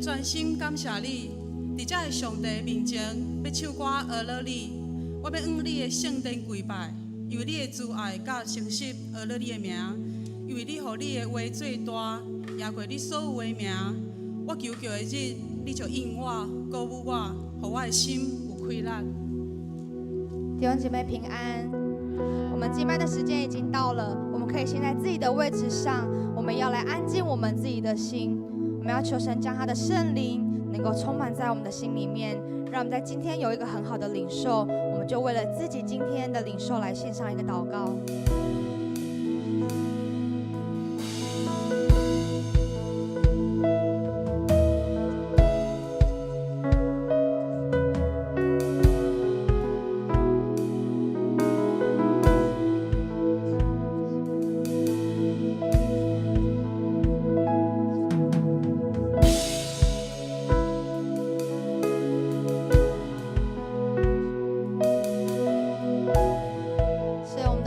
专心感谢你，伫这个上帝面前要唱歌学乐你。我要往你的圣殿跪拜，因为你的慈爱甲诚实学乐你的名，因为你予你的话最大，赢过你所有的名。我求叫的日，你就应我，鼓舞我，予我的心有快乐。弟兄姐妹平安。我们敬拜的时间已经到了，我们可以先在自己的位置上，我们要来安静我们自己的心。我们要求神将他的圣灵能够充满在我们的心里面，让我们在今天有一个很好的领受。我们就为了自己今天的领受来献上一个祷告。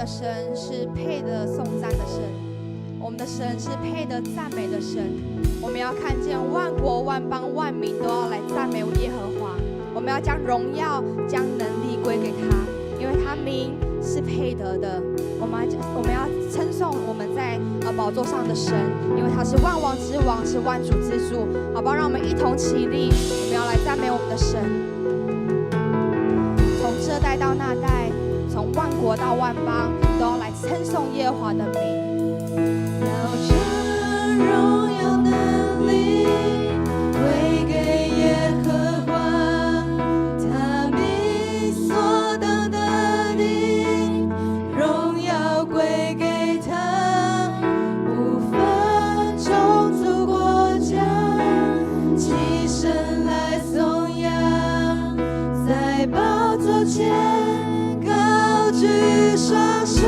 神是配得颂赞的神，我们的神是配得赞美的神。我们要看见万国万邦万民都要来赞美耶和华，我们要将荣耀将能力归给他，因为他名是配得的。我们要称颂我们在宝座上的神，因为他是万王之王，是万主之主。好不好？让我们一同起立，我们要来赞美我们的神。从这代到那代，从万国到万邦，都要来称颂耶和华的名。要将荣耀能力归给耶和华，他名所当得的荣耀归给他，不分种族国家，齐声来颂扬，在宝座前高举双手。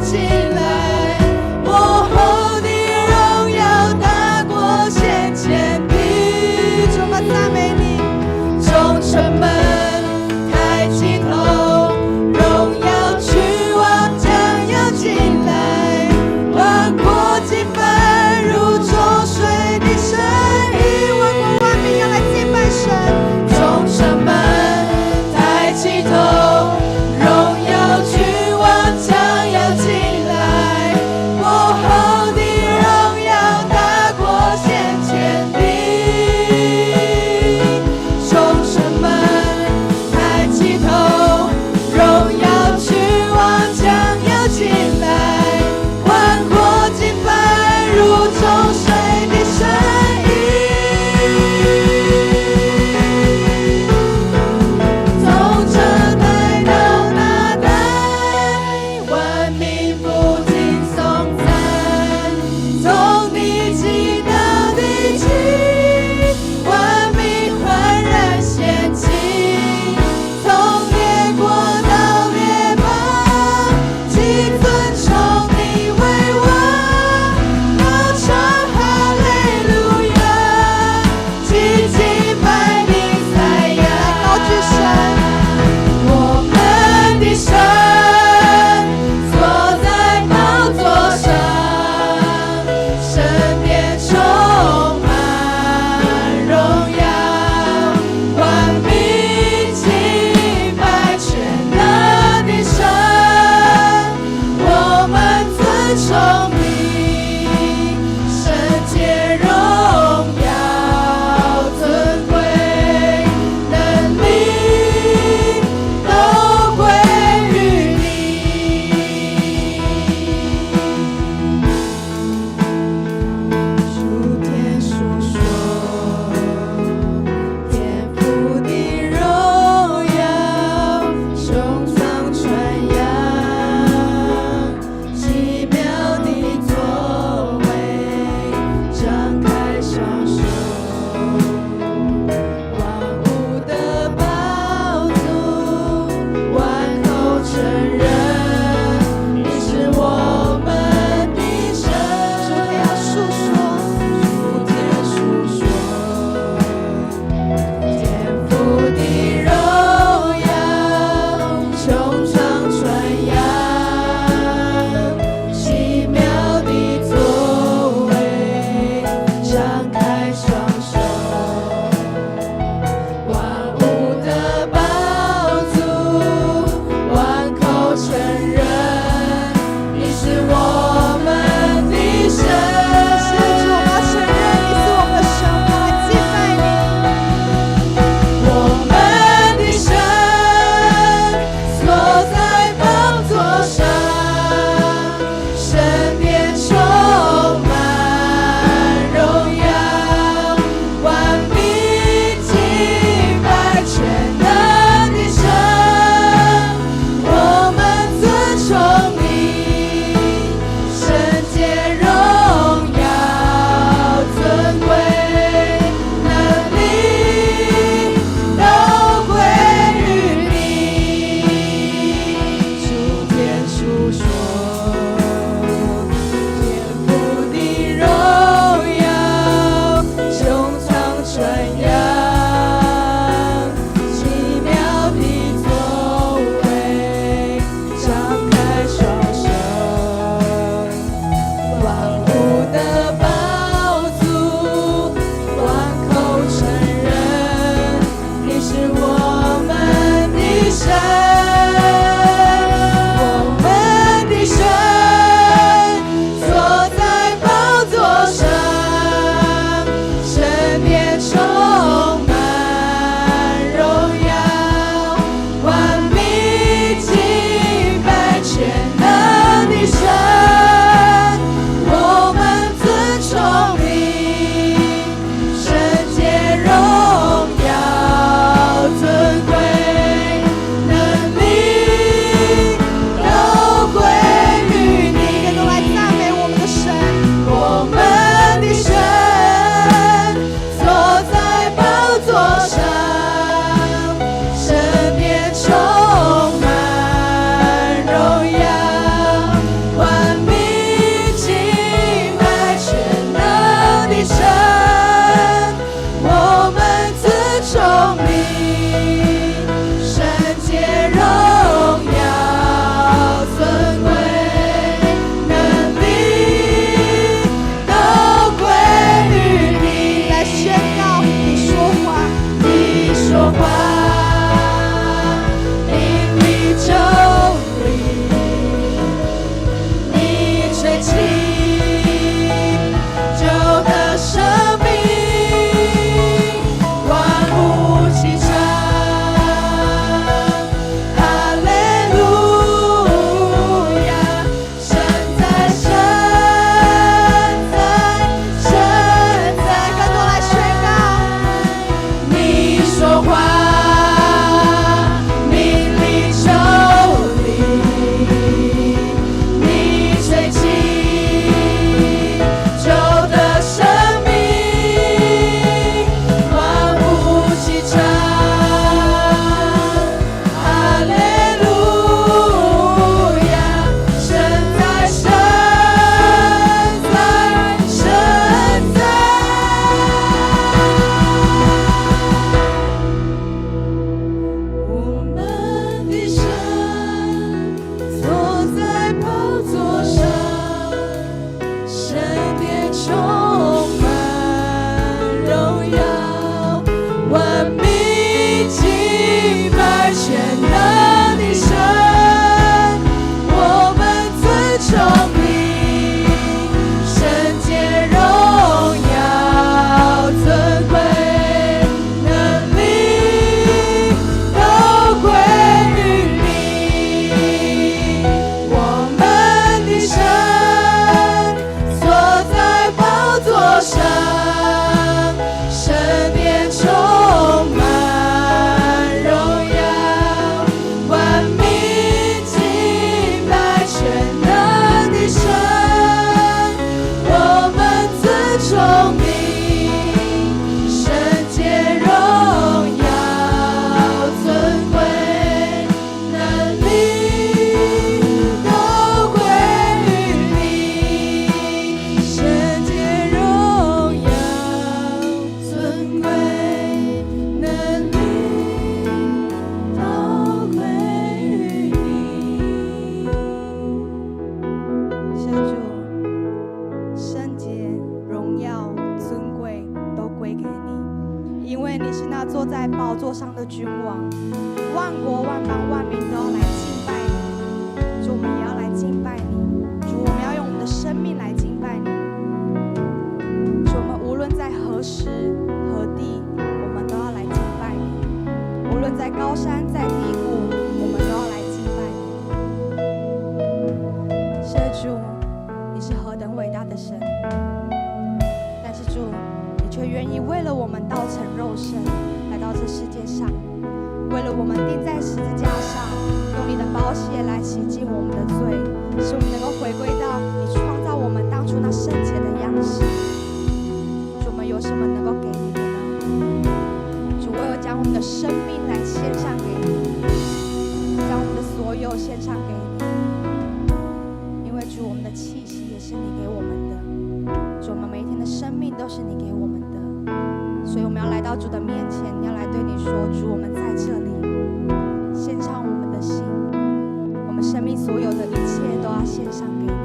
起来，我后的宝血来洗净我们的罪，使我们能够回归到你创造我们当初那圣洁的样式。主，我们有什么能够给你的呢？主，我有将我们的生命来献上给你，将我们的所有献上给你，因为主，我们的气息也是你给我们的。主，我们每一天的生命都是你给我们的，所以我们要来到主的面前，要来对你说：主，我们在这里献上我们的心，我们生命所有的一切都要献上给你。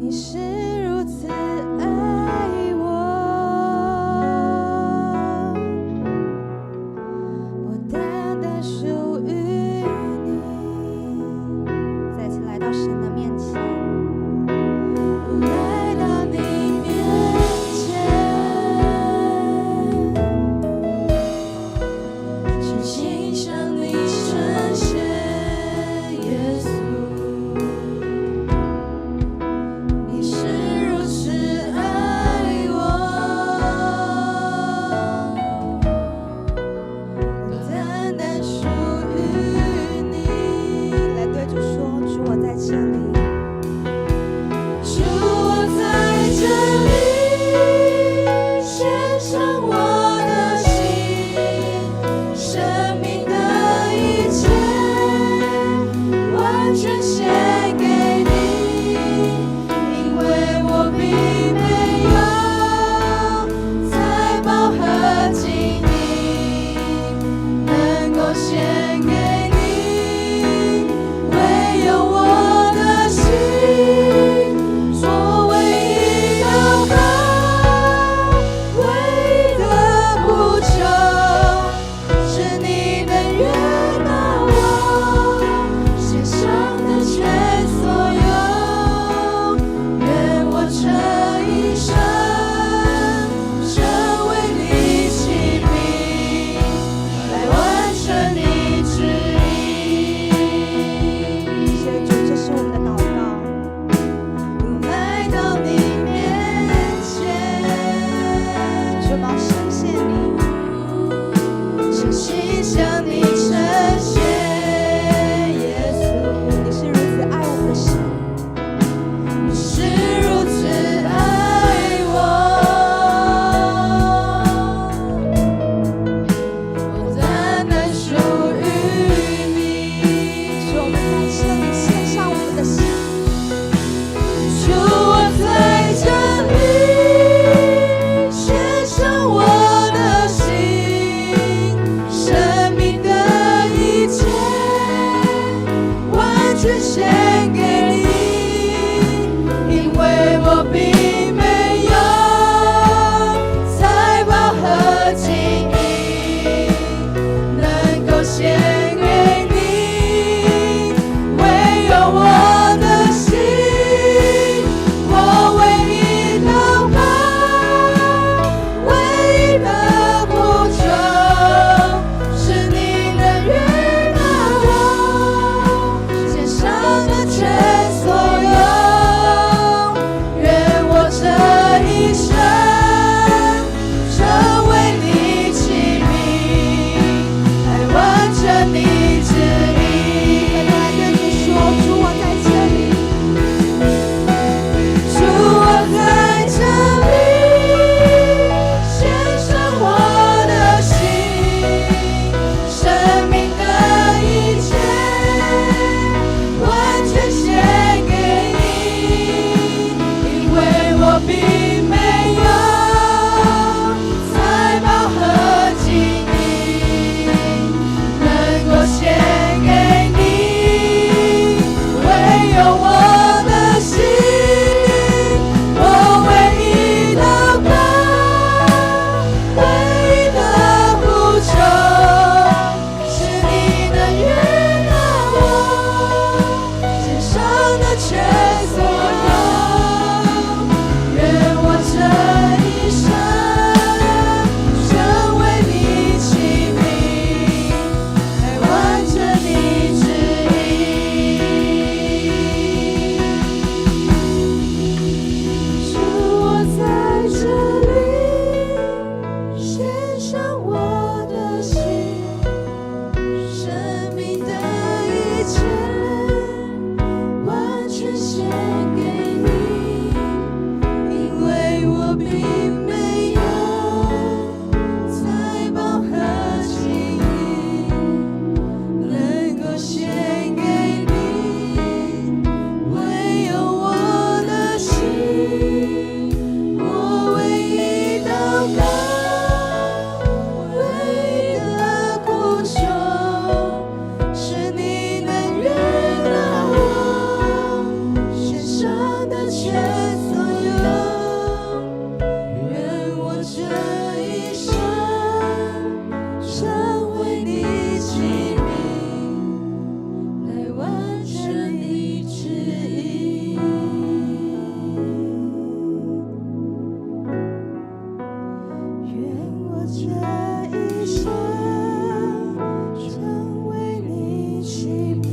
你是如此爱愿我这一生成为你器皿，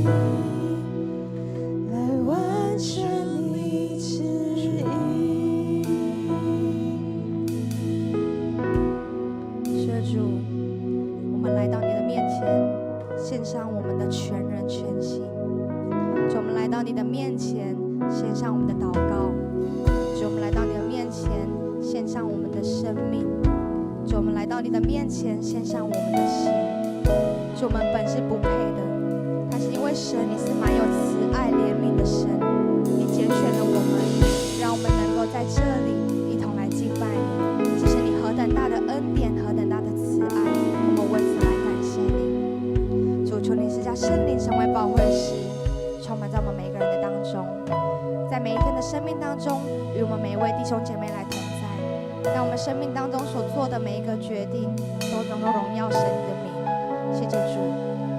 来完成你旨意。是主，我们来到你的面前，献上我们的全人全心。主，我们来到你的面前，献上我们的祷告。主，我们来到你的面前，献上我们的生命。主，我们来到你的面前，献上我们的心。主，我们本是不配的，但是因为神你是满有慈爱怜悯的神，你拣选了我们，让我们能够在这里一同来敬拜你。这是你何等大的恩典，何等大的慈爱，我们为此来感谢你。主，求你赐下圣灵成为保惠师，充满在我们每个人的当中，在每一天的生命当中，与我们每一位弟兄姐妹来同在，让我们生命当中所做的每一个决定都能够荣耀神你的名。谢谢主，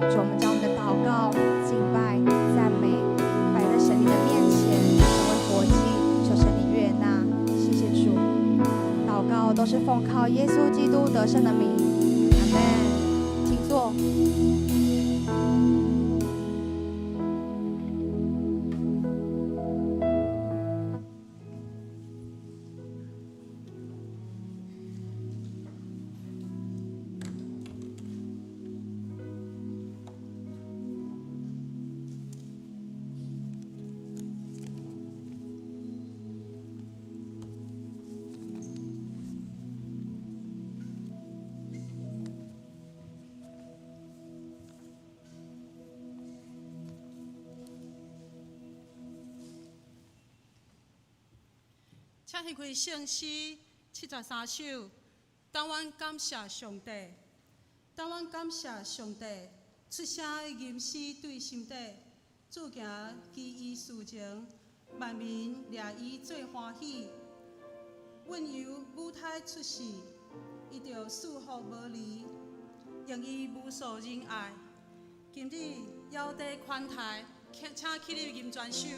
主，我们将我们的祷告、敬拜、赞美摆在神你的面前，成为活祭，求神你悦纳。谢谢主，祷告都是奉靠耶稣基督得胜的名，阿们。请坐。请迄开圣诗73首，当阮感谢上帝，当阮感谢上帝，出声的吟诗对心底，主行基伊事情，万民掠伊做欢喜。阮由母胎出世，伊就赐福无离，用伊无数仁爱。今日腰带款待，请起立吟全首。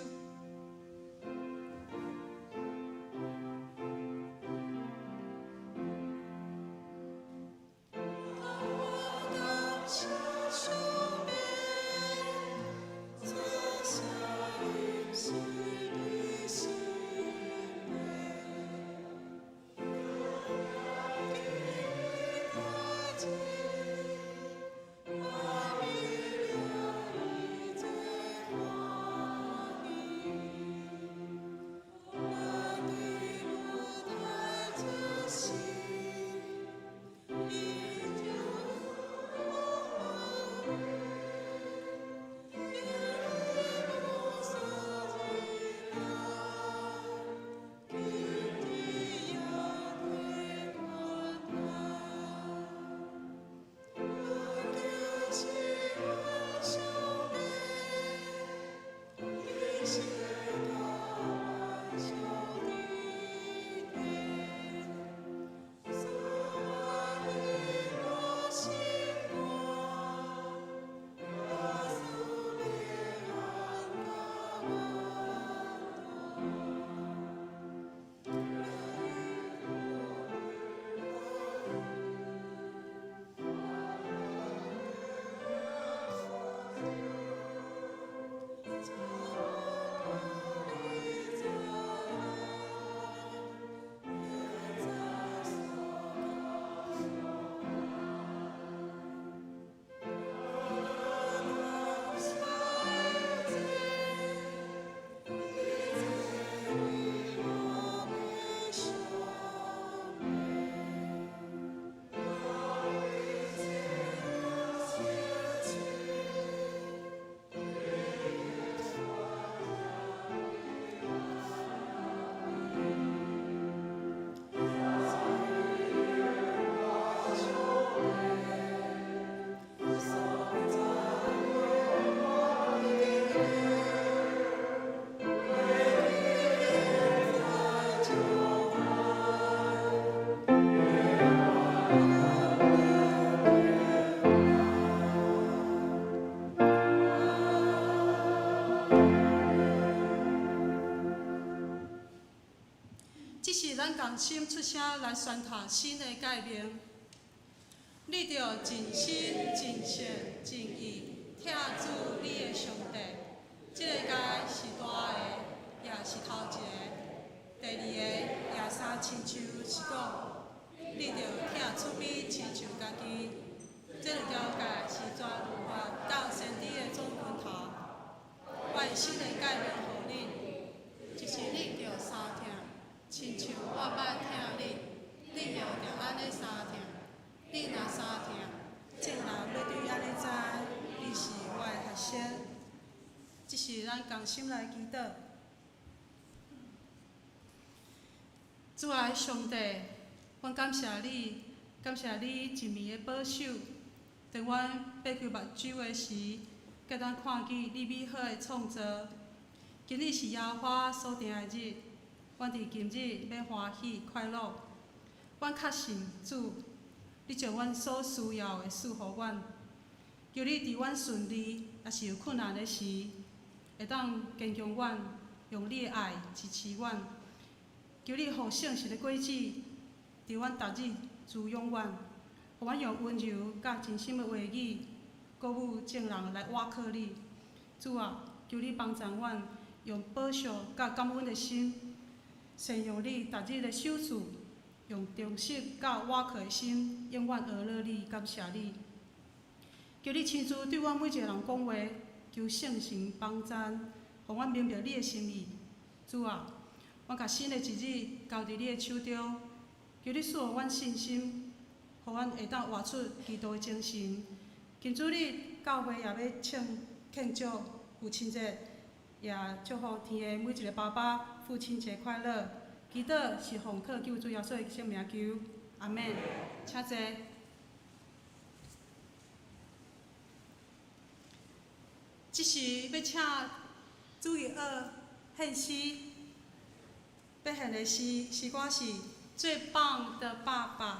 心出声来宣读新的诫命。你着尽心、尽性、尽意，听主你的上帝。这个诫是大的，也是头一个。第二个也三亲像是讲，你着听出比亲像家己。这两条诫是全律法到先知的总源头。我的新的诫命互你，就是你着三听，亲像我捌听你，你着安尼三听。你若三听，正人要对安尼知，你是我的学生。这是咱共心来祈祷。主爱上帝，阮感谢你，感谢你一面的保守。当阮爬开目睭的时，甲咱看见你美好的创造。今日是耶和华所定的日，阮伫今日要欢喜快乐。阮确信主，你将阮所需要的赐予阮，求你伫阮顺利，也是有困难的时，会当坚强阮，用你的爱支持阮。求你互圣实的果子，伫阮逐日滋养阮，互阮用温柔甲真心的话语，鼓舞众人来倚靠你。主啊，求你帮助阮，用保守甲感恩的心，善用你逐日的手势，用忠实甲倚靠的心，永远学乐你，感谢你。求你亲自对阮每一个人讲话，求圣神帮助，互阮明白你的心意。主啊，阮甲新的一日交伫你的手中，求你赐予阮信心，互阮会当活出基督的精神。今主日教会也要庆祝父亲节，也祝福天的每一个爸爸父亲节快乐。祈祷是奉靠救主耶稣的圣名求，阿免。请坐。即时要请主义二献诗，要献的诗歌是《最棒的爸爸》。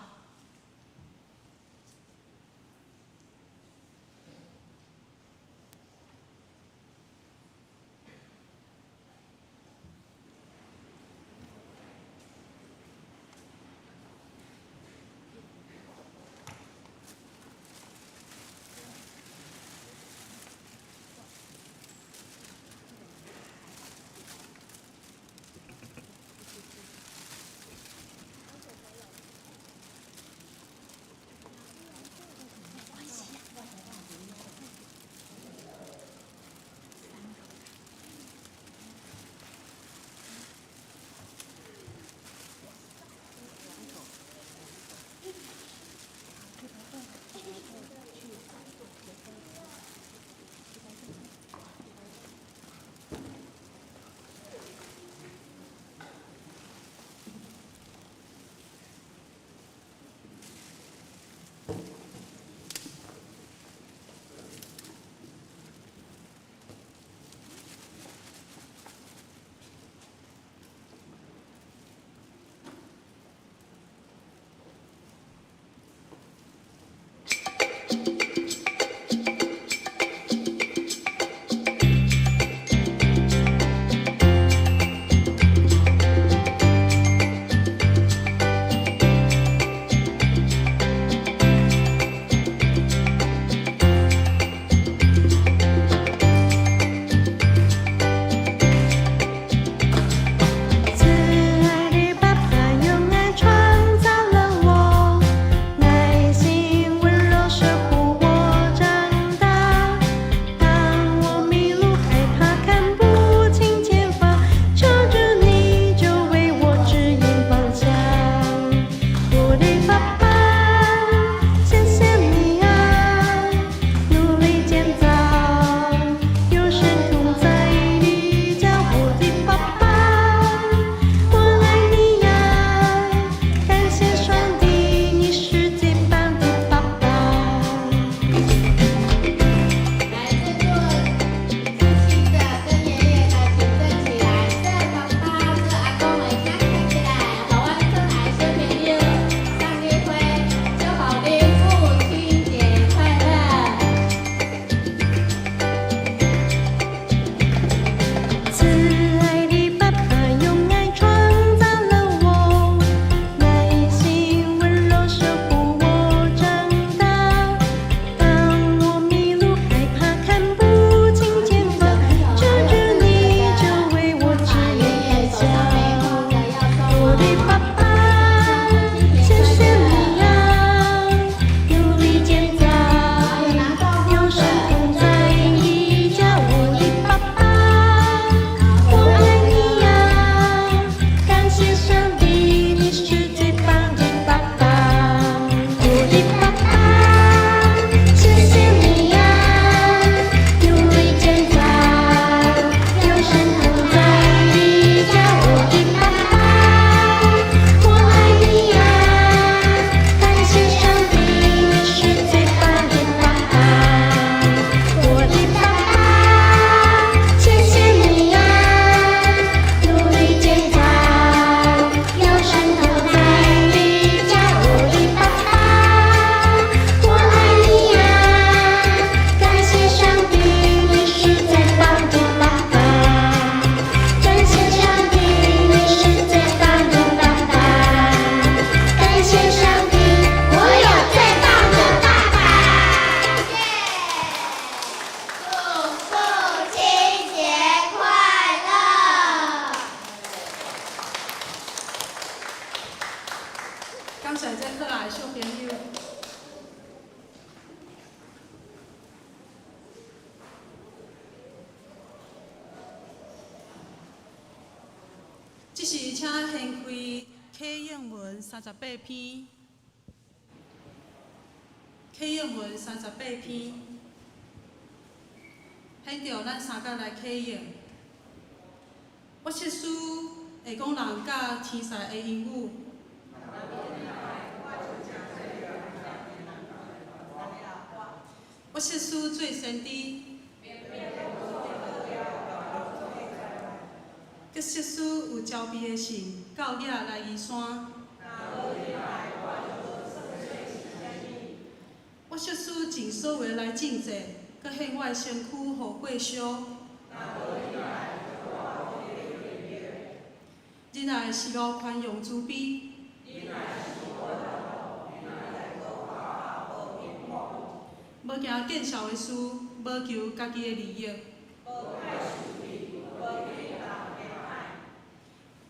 可爱的小朋友。这是请献开启应文38篇，启应文38篇，显着咱三角来启应。我设书会讲人甲天使的英语。我设书做先知。佮设书有招庇的信，到野来移山。我设书尽所为来尽责，佮献我的身躯互过烧。仁爱是我宽容慈悲。无惊见笑的事，无求家己的利益。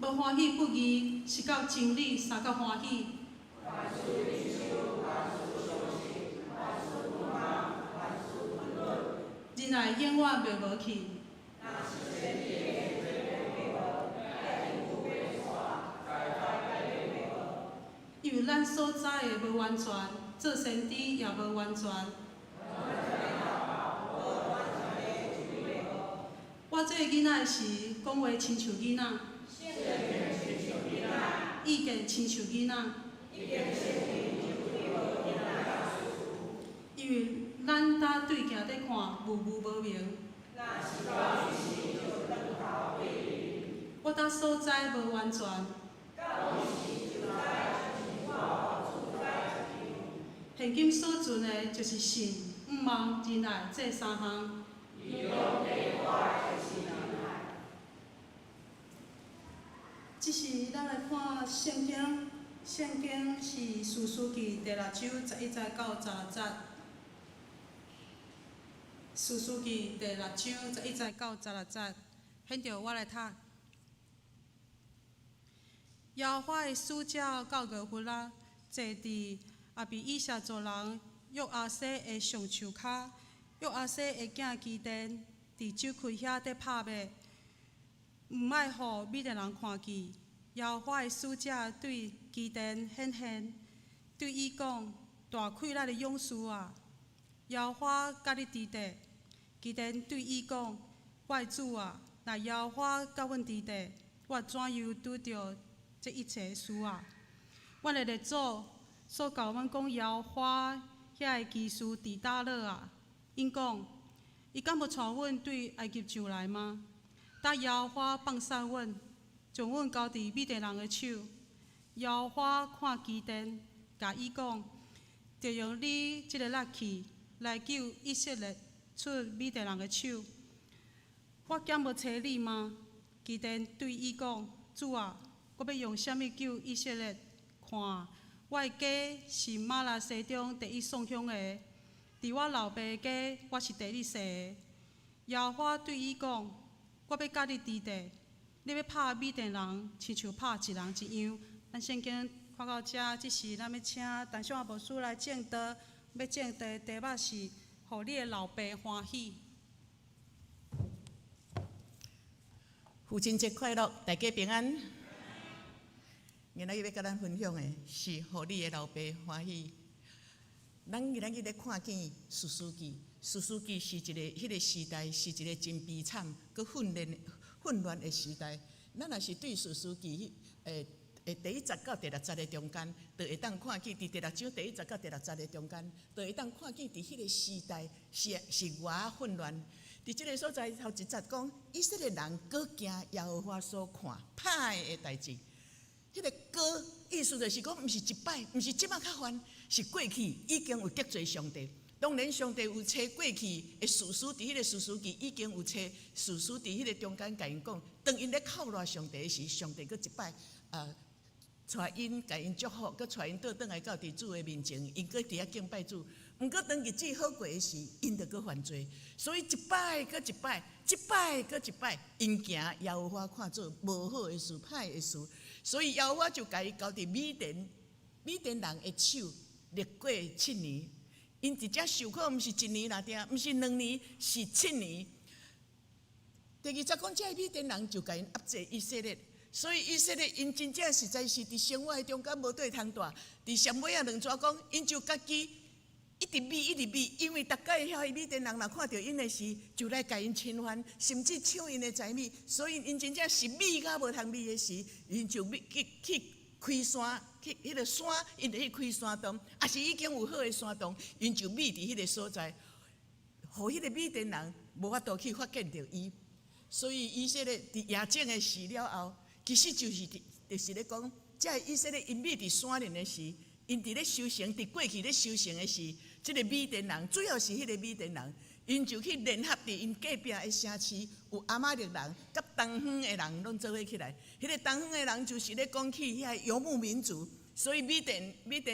无欢喜不义，是到真理三角欢喜。仁爱永远袂无去。因为咱所知的无完全，做先知也无完全。我做囡仔时，讲话亲像囡仔。意见亲像囡仔，因为咱搭对镜在看，模糊无明。我搭所在无完全。现今所存的，就是信、毋忘、仁爱这三项。这是咱来看圣经，圣经是士师记第6章11节到16节。士师记第6章11节到16节，显着我来读。耶和华的使者到五弗拉，坐伫阿比以下族人约阿西的上树骹，约阿西的囝基甸伫酒开遐伫拍马。毋爱互米甸人看见，耶和华的使者对基甸显现，对伊讲：大溃烂的勇士啊，耶和华甲你伫地。基甸对伊讲：我的主啊，若耶和华甲阮伫地，我怎样拄着这一切事啊？阮的列祖所教阮讲耶和华遐个奇事伫倒落啊？因讲：伊敢无带阮对埃及上来吗？搭耶和华放散阮，将阮交伫米甸人的手。耶和华看基甸，甲伊讲：就用你这个力气来救以色列出米甸人的手。我敢无找你吗？基甸对伊讲：主啊，我要用啥物救以色列？看，我的家是玛拿西中第一送乡的，伫我老爸的家，我是第二世的。耶和华对伊讲：我要甲你伫地，你要拍米甸人，亲像拍一人一样。咱圣经看到这，即是咱要请陈小华牧师来证道，要证道的题目是：互你的老爸欢喜。父亲节快乐，大家平安。今仔日要甲咱分享的是，互你的老爸欢喜。咱今仔日咧看见士师记，士师记是迄个时代，是一个真悲惨、佮混乱的时代。咱若是对士师记第1节到第6节的中间，就会当看见伫第6章第1节到第6节的中间，就会当看见伫迄个时代是偌混乱。伫即个所在头一节讲，以色列人搁惊耶和华所看歹的代志。迄个搁意思就是讲，毋是一摆，毋是即摆较烦，是过去已经有得罪上帝。当然，上帝有找过去的士师，伫迄个士师记已经有找士师伫迄个中间，甲因讲，当因咧靠赖上帝时，上帝搁一摆带因，甲因祝福，搁带因倒转来到伫主的面前，因搁伫遐敬拜主。毋过当日子好过的时，因就搁犯罪，所以一摆搁一摆，一摆搁一摆，因惊耶和华看做无好的事、歹的事，所以耶和华就甲伊交伫米甸米甸人的手历过7年，因伫遮受苦，毋是1年啦，毋是2年，是7年。第20讲，这米甸人就甲因压制以色列，所以以色列因真正实在是伫生活中间无对通住。伫上尾2纸讲，因就家己一直比，因为大概遐米甸人若看到因的时，就来甲因侵犯，甚至抢因的财物，所以因真正是米甲无通米的时，因就去开山，去迄个山，因就去开山洞，也是已经有好的山洞，因就米伫迄个所在，互迄个米甸人无法度去发现着伊。所以以色列伫亚正的时了后，其实就是咧讲，这以色列因米伫山林的时，因伫咧修行，伫过去咧修行的时，这个米甸人主要是迄个米甸人，因就去联合伫因隔壁的城市，有阿玛力人、甲东方的人拢做伙起来。迄个东方的人就是咧讲起遐游牧民族，所以米甸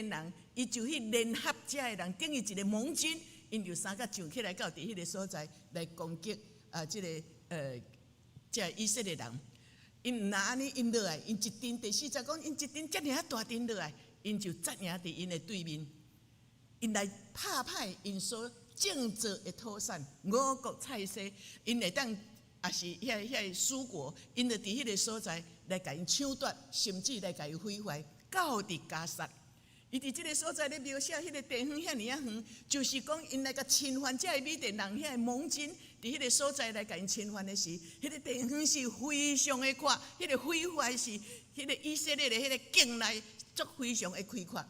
人，伊就去联合遮的人，等于一个盟军，因就三甲上起来到伫迄个所在来攻击这以色列人。因若安尼，因落来，因一阵第40讲，因一阵遮尔大阵落来，因就扎赢伫因的对面，因来拍歹因所种植的土产，5国菜色，因会当也是遐蜀国，因就伫迄个所在来甲因抢夺，甚至来甲伊毁坏，到伫加萨。伊伫即个所在咧描写迄个地方遐尔远，就是讲因来甲侵犯遮个米甸人遐个盟军，伫迄个所在来甲因侵犯的时，迄个地方是非常的阔，迄个毁坏是迄个以色列的迄个境内足非常的开阔，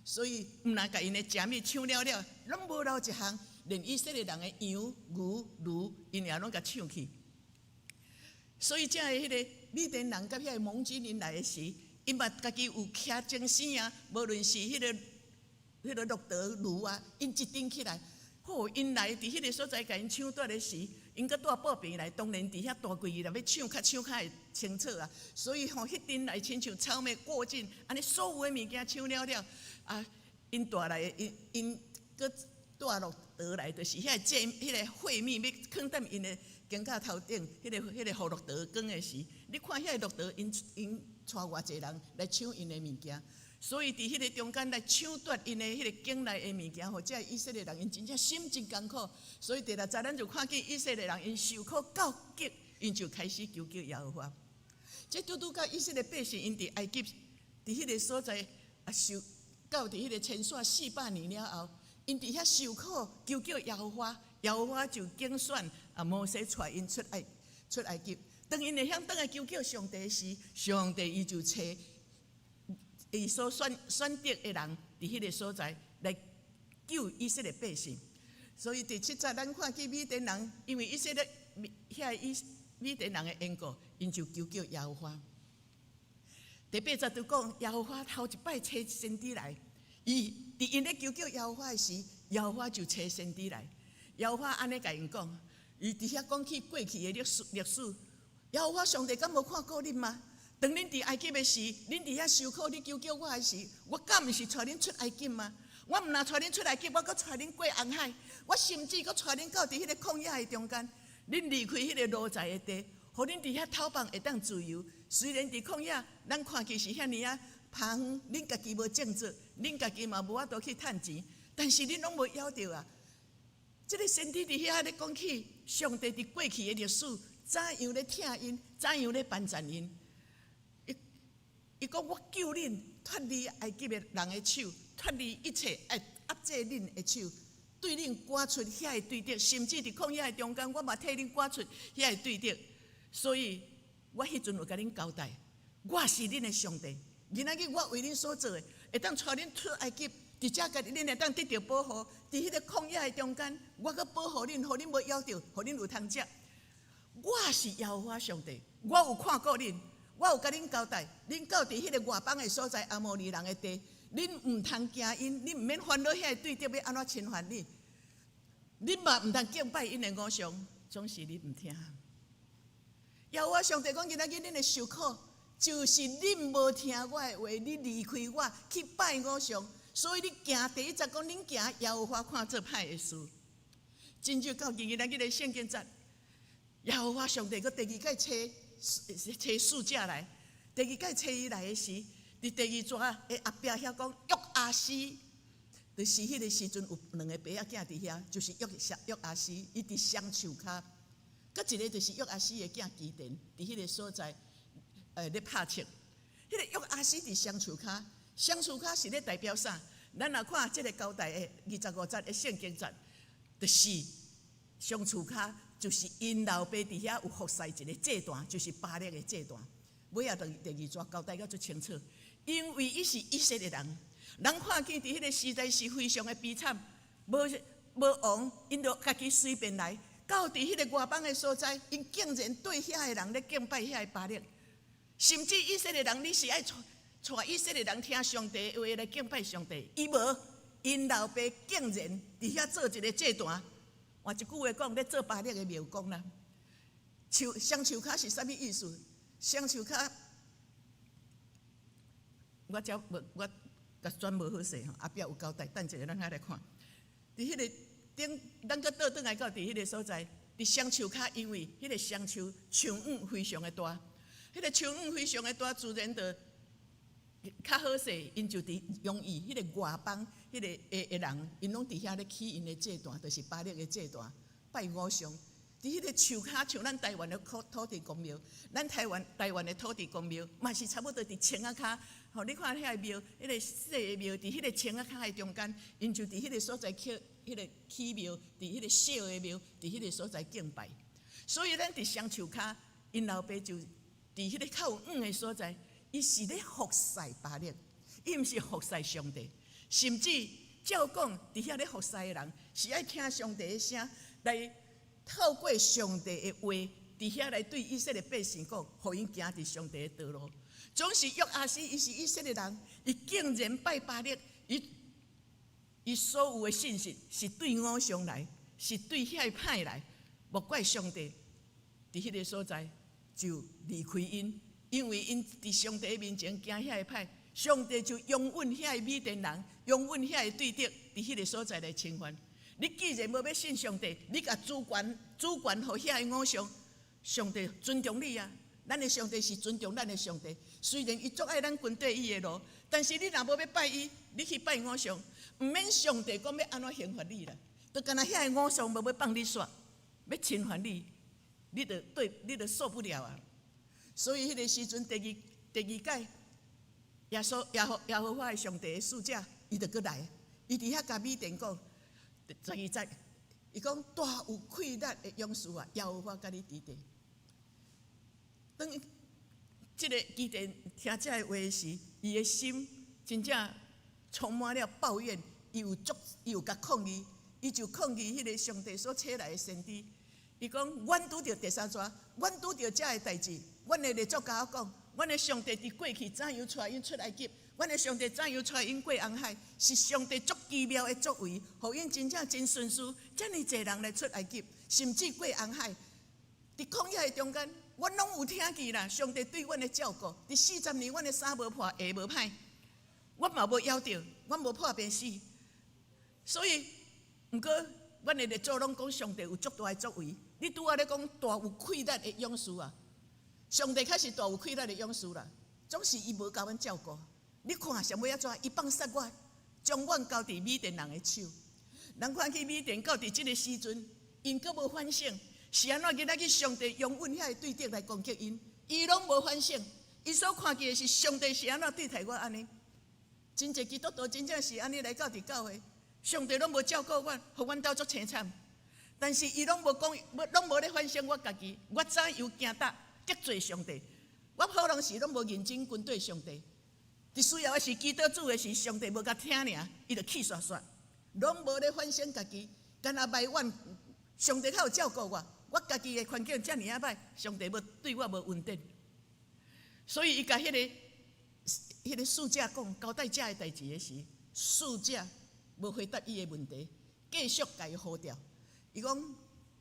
所以毋但甲因的食物抢了，拢无留一项，连以色列人的羊、牛、驴，因也拢甲抢去。所以遮个迄个米甸人甲遐个盟军因来的时，因嘛家己有骑精神啊，无论是迄个骆驼、驴啊，因一顶起来，因来伫迄个所在甲因抢夺的时，因搁带步兵来，当然伫遐大规模，若要抢较会清楚啊。所以迄阵来亲像草莓过境，安尼所有的物件抢了啊，因带来因搁带骆驼来，就是遐个会面要放踮因的肩胛头顶，迄个互骆驼扛的时，你看遐个骆驼因带偌济人来抢因的物件，所以伫迄个中间来抢夺因的迄个境内的物件，或者以色列人因真正心真艰苦，所以第6节咱就看见以色列人因受苦到极，因就开始求耶和华。这拄到以色列百姓因伫埃及，伫迄个所在受到伫迄个牵线400年了后，因伫遐受苦求耶和华，耶和华就拣选摩西带因出埃及。当因会向倒来求上帝时，上帝伊就找伊所选择的人伫迄个所在来救以色列百姓。所以第7节咱看见米甸人，因为以色列米甸人的缘故，因就求耶和华。第8节就讲耶和华头一摆找先知来，伊伫因咧求耶和华的时，耶和华就找先知来。耶和华安尼甲因讲，伊伫遐讲起过去的历史。耶和华上帝敢无看过恁吗？当恁伫埃及的时，恁伫遐受苦，你求我的时，我敢毋是带恁出埃及吗？我毋但带恁出埃及，我搁带恁过红海，我甚至搁带恁到伫迄个旷野的中间，恁离开迄个奴才的地，互恁伫遐讨饭会当自由。虽然伫旷野，咱看起是遐尔啊芳远，恁家己无种植，恁家己嘛无法度去趁钱，但是恁拢无夭着啊。这个先知伫遐咧讲起上帝伫过去的历史。怎样咧疼因？怎样咧帮助因？伊讲我救恁脱离埃及的人的手，脱离一切压制恁的手，对恁赶出遐个对敌，甚至伫旷野的中间，我嘛替恁赶出遐个对敌。所以我迄阵有甲恁交代，我是恁的上帝。今仔日我为恁所做的，会当带恁出埃及，伫遮甲恁会当得到保护。伫迄个旷野的中间，我搁保护恁，互恁无夭着，互恁有通食。我是耶和华上帝，我有看过恁，我有甲恁交代，恁到伫迄个外邦的所在阿摩利人的地，恁毋通惊因，恁毋免烦恼遐个对敌要安怎侵犯你，恁嘛毋通敬拜因的偶像，总是恁毋听。耶和华上帝讲，今仔日恁的受苦，就是恁无听我的话，你离开我去拜偶像，所以你行第1节讲，恁行耶和华看做歹的事。真就到今仔日的圣经节。耶和华上帝，佮第2届找使者来，第2届找伊来的时，伫第二节的后壁遐讲约阿斯，就是迄个时阵有2个爸仔囝伫遐，就是约阿斯，伊伫双树骹，佮一个就是约阿斯的囝基甸，伫迄个所在，咧拍枪。迄个约阿斯伫双树骹，双树骹是咧代表啥？咱若看即个交代的25节的圣经节，就是双树骹，就是因老爸伫遐有服侍一个祭坛，就是巴力的祭坛。尾仔第二节交代到最清楚。因为伊是以色列人，人看见伫迄个时代是非常的悲惨，无王，因就家己随便来，到伫迄个外邦的所在，因竟然对遐个人咧敬拜遐个巴力，甚至以色列人你是爱带以色列人听上帝的话来敬拜上帝，伊无，因老爸竟然伫遐做一个祭坛，换一句话讲，咧做巴力的庙公啦。双树骹是啥物意思？双树骹。我专无好势吼，后壁有交代，等一下咱遐来看。伫迄个顶，咱搁倒转来到伫迄个所在，伫双树骹，因为迄个双树树影非常的大，迄个树影非常的大，自然就较好势，因就伫容易迄个外邦迄个的人，因拢伫遐咧起因的祭坛，就是巴力的祭坛，拜偶像。伫迄个树骹，像咱台湾的土地公庙，咱台湾的土地公庙，嘛是差不多伫青仔骹。吼，你看遐个庙，迄个细个庙，伫迄个青仔骹的中间，因就伫迄个所在起庙，伫迄个小个庙，伫迄个所在敬拜。所以咱伫双树骹，因老爸就伫迄个较有的所在，伊是咧服侍巴力，伊毋是服侍上帝。甚至照讲，伫遐咧服侍的人，是爱听上帝的声来。透过上帝的话，伫遐来对以色列百姓讲，互因行伫上帝的道路。总是约阿斯，伊是以色列人，伊竟然拜巴力，伊所有的信息是对偶像来，是对遐个歹来，莫怪上帝伫迄个所在就离开因，因为因伫上帝面前行遐个歹，上帝就拥允遐个米甸人，拥允遐个对敌伫迄个所在来侵犯。你既然无要信上帝，你甲主权互遐个偶像，上帝尊重你啊！咱的上帝是尊重咱的上帝，虽然伊足爱咱跟对伊的路，但是你若无要拜伊，你去拜偶像，毋免上帝讲要安怎刑罚你啦，就干那遐个偶像无要放你煞，要侵犯你，你就受不了啊！所以迄个时阵，第二届耶和华的上帝的使者，伊就过来，伊伫遐甲米甸讲。12节，伊讲大有气力的勇士啊，耶和华甲你伫地。当即个基甸听这个话时，伊的心真正充满了抱怨，伊有甲抗议，伊就抗议迄个上帝所请来的先知。伊讲，阮拄着第三节，阮拄着这个代志，阮的列祖甲我讲，阮的上帝伫过去怎样带因出埃及。阮的上帝怎样带因过红海？是上帝足奇妙的作为，互因真正真顺遂，遮尔济人来出埃及，甚至过红海。伫旷野的中间，阮拢有听见啦。上帝对阮的照顾，伫40年，阮的衫无破，鞋无歹，阮嘛无夭着，阮无破病死。所以，毋过阮的列祖拢讲上帝有足大的作为。你拄仔咧讲大有气力的勇士啊，上帝确实大有气力的勇士啦，总是伊无甲阮照顾。你看，上尾仔怎？伊放杀我，将阮交伫米甸人的手。人看去米甸到伫即个时阵，因阁无反省，是安怎今仔日上帝用阮遐个对敌来攻击因？伊拢无反省，伊所看见的是上帝是安怎对待我安尼？真侪基督徒真正是安尼来到伫教会，上帝拢无照顾阮，互阮斗足凄惨。但是伊拢无讲，拢无咧反省我家己，我怎样惊打得罪上帝？我可能是拢无认真跟对上帝。伫需要的是祈祷主的是上帝无甲听尔，伊就气煞煞，拢无咧反省家己，干那埋怨上帝较有照顾我，我家己的环境遮尔啊歹，上帝无对我无恩典，所以伊甲迄个使者讲交代遮个代志的时，使者无回答伊的问题，继续甲伊呼调。伊讲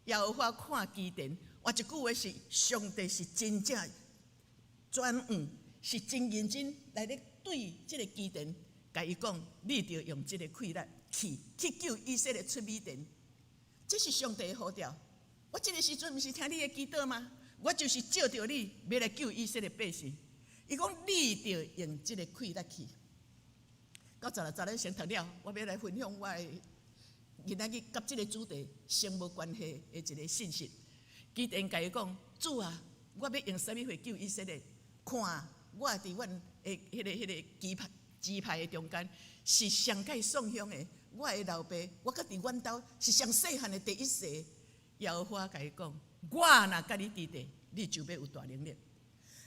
耶和华看基甸，换一句话是上帝是真正专务，是真认真来咧。对即个基甸，甲伊讲，你着用即个气力去救以色列出米甸，这是上帝的呼召。我即个时阵毋是听你的祈祷吗？我就是照着你，要来救以色列百姓。伊讲你着用即个气力去。到16咱先读了，我要来分享我的今仔日甲即个主题相无关系的一个信息。基甸甲伊讲：主啊，我要用啥物会救以色列？看我伫阮的迄个支派的中间，是上界送乡的。我的老爸，我甲伫阮兜是上细汉的第一世。耶和华甲伊讲：我若甲你伫地，你就要有大能力。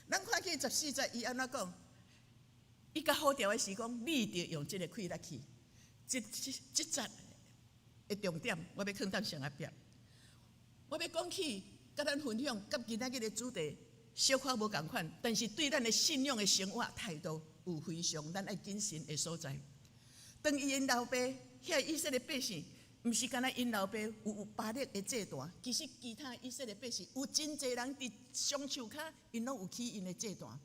咱看去14节，伊安怎讲？伊较好调的是讲，你着用即个气力去。即节的重点，我要放到上下边。我要讲起，甲咱分享，甲今仔日的主题小可无共款，但是对咱的信仰的生活态度有非常咱爱谨慎的所在。当伊因老爸遐以色列百姓，毋是干那因老爸有巴力的祭坛，其实其他以色列百姓有真侪人伫双手骹，因拢有起因的祭坛。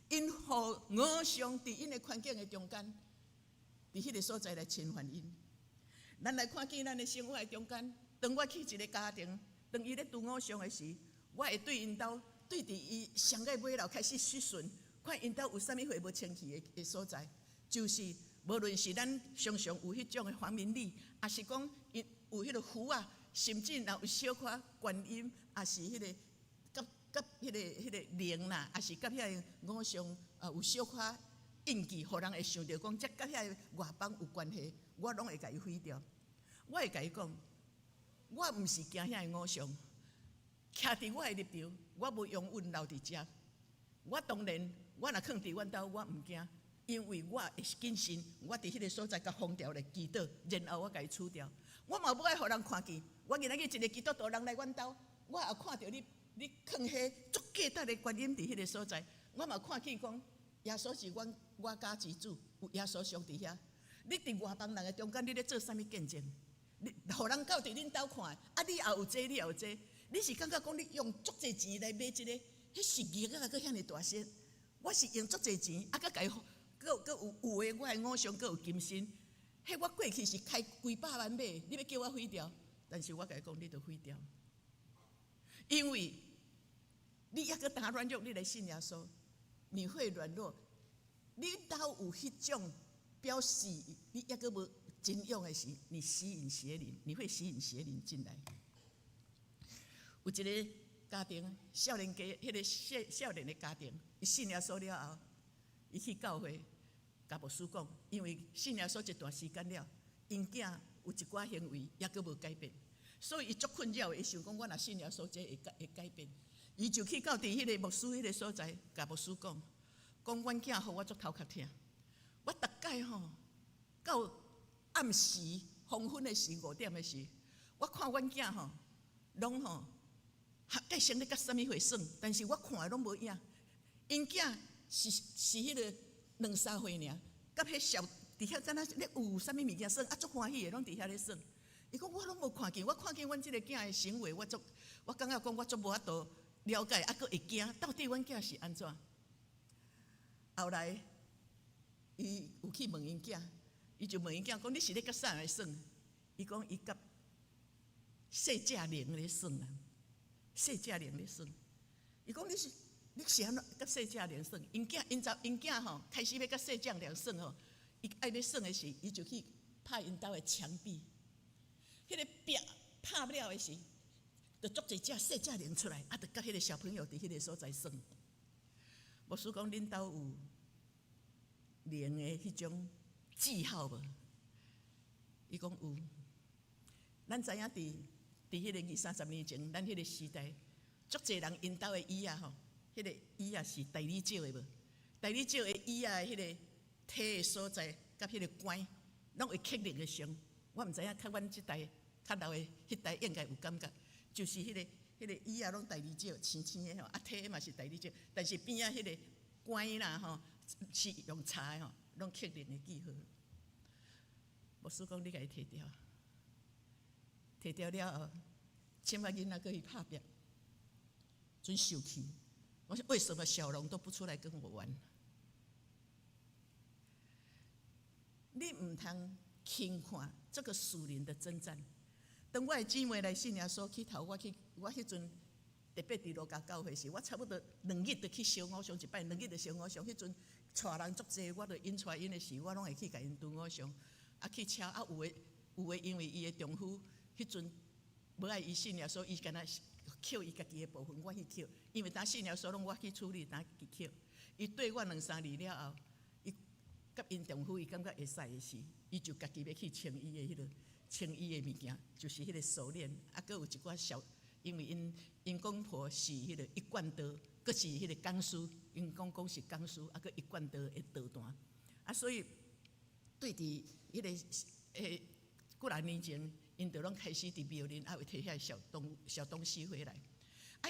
因互偶像伫因的环境的中间，伫迄个所在来侵犯因。咱来看见咱的生活的中间，当我去一个家庭，当伊咧拄偶像的时，我会对因兜对伫伊上个尾楼开始细顺，看因兜有啥物货无清气的所在，就是无论是咱常常有迄种的黄明理，也是讲因有迄个符啊，甚至若有小可观音，也是迄个。甲迄个灵啦，也是甲遐偶像有小可印记，互人会想到讲，这甲遐外邦有关系，我拢会甲伊毁掉。我会甲伊讲，我毋是惊遐偶像，徛伫我的立场，我无永远留伫遮。我当然，我若囥伫阮兜，我毋惊，因为我会谨慎，我伫迄个所在甲封条来祈祷，然后我甲伊除掉。我嘛无爱互人看见，我今仔日一个基督徒人来阮兜，我也看到你囥迄足价值的观音伫迄个所在，我嘛看见讲，耶稣是我家之主，有耶稣上伫遐。你伫外邦人的中间，你咧做啥物见证？你互人到伫恁兜看，啊，你也有这，你也有这，你是感觉讲你用足侪钱来买一个，迄是玉啊，搁遐尼大些。我是用足侪钱，啊，搁家搁有的我的偶像，搁有金身，迄我过去是开几百万买，你要叫我毁掉，但是我甲伊讲，你着毁掉。因为你抑个打软弱，你来信耶稣，你会软弱。你兜有迄种表示，你抑个无真勇的时，你吸引邪灵，你会吸引邪灵进来。有一个家庭，少年家，迄个少年的家庭，伊信耶稣了后，伊去教会，甲牧师讲，因为信耶稣一段时间了，因囝有一寡行为抑个无改变。所以伊足困扰的，伊想讲，我若信耶稣，这会改变。伊就去到伫迄个牧师迄个所在，甲牧师讲，阮囝互我足头壳疼。我逐摆吼，到暗时黄昏的时5点的时，我看阮囝吼，拢吼，计生咧甲啥物会耍，但是我看的拢无影。因囝是迄个2、3岁尔，甲迄小伫遐敢若咧有啥物物件耍，啊足欢喜的，拢伫遐咧耍。伊讲我拢无看见，我看见阮即个囝的行为，我感觉讲我足无法度了解，还佫会惊，到底阮囝是安怎？后来，伊有去问因囝，伊就问因囝讲：你是咧甲啥来耍？伊讲伊甲细只灵咧耍啊，细只灵咧耍。伊讲你是安怎甲细只灵耍？因囝吼开始要甲细只灵耍吼，伊爱要耍的时，伊就去拍因兜的墙壁。迄个壁拍不了的时，就捉一只细只灵出来，啊，就甲迄个小朋友伫迄个所在耍。牧师讲，恁兜有灵的迄种记号无？伊讲有。咱知影伫迄个20-30年前，咱迄个时代，足侪人因兜的椅仔吼，迄个椅仔是大理石的无？大理石的椅仔的迄个体的所在，甲迄个管，拢会刻灵的上。我毋知影，较阮即代。较老的迄代应该有感觉，就是迄个椅仔拢大理石，青青的吼，啊体嘛是大理石，但是边仔迄个管啦吼是用柴的吼，拢刻灵的记号。牧师讲你甲伊摕掉，摕掉了后，千万囡仔搁去拍壁，真受气。我说为什么小龙都不出来跟我玩？你唔通轻看这个属灵的征战。当我的姊妹来信耶稣去头，我迄阵特别伫罗家教会时，我差不多2日就去烧偶像一摆，2日就烧偶像。迄阵带人足济，我就引出因的时，我拢会去甲因炖偶像，去请有诶，因为伊的丈夫迄阵无爱伊信耶稣，伊干那捡伊家己的部分，我去捡，因为当信耶稣拢我去处理，当去捡。伊对我2、3日了后，伊甲因丈夫伊感觉会使的时，伊就家己要去清伊的迄个清伊的物件，就是迄个手链，搁有一寡小，因为因公婆是迄个一贯道，搁是迄个钢丝，因讲是钢丝，搁一贯道的道段，所以对伫迄个几来年前，因就拢开始伫庙里，会摕遐小东西回来。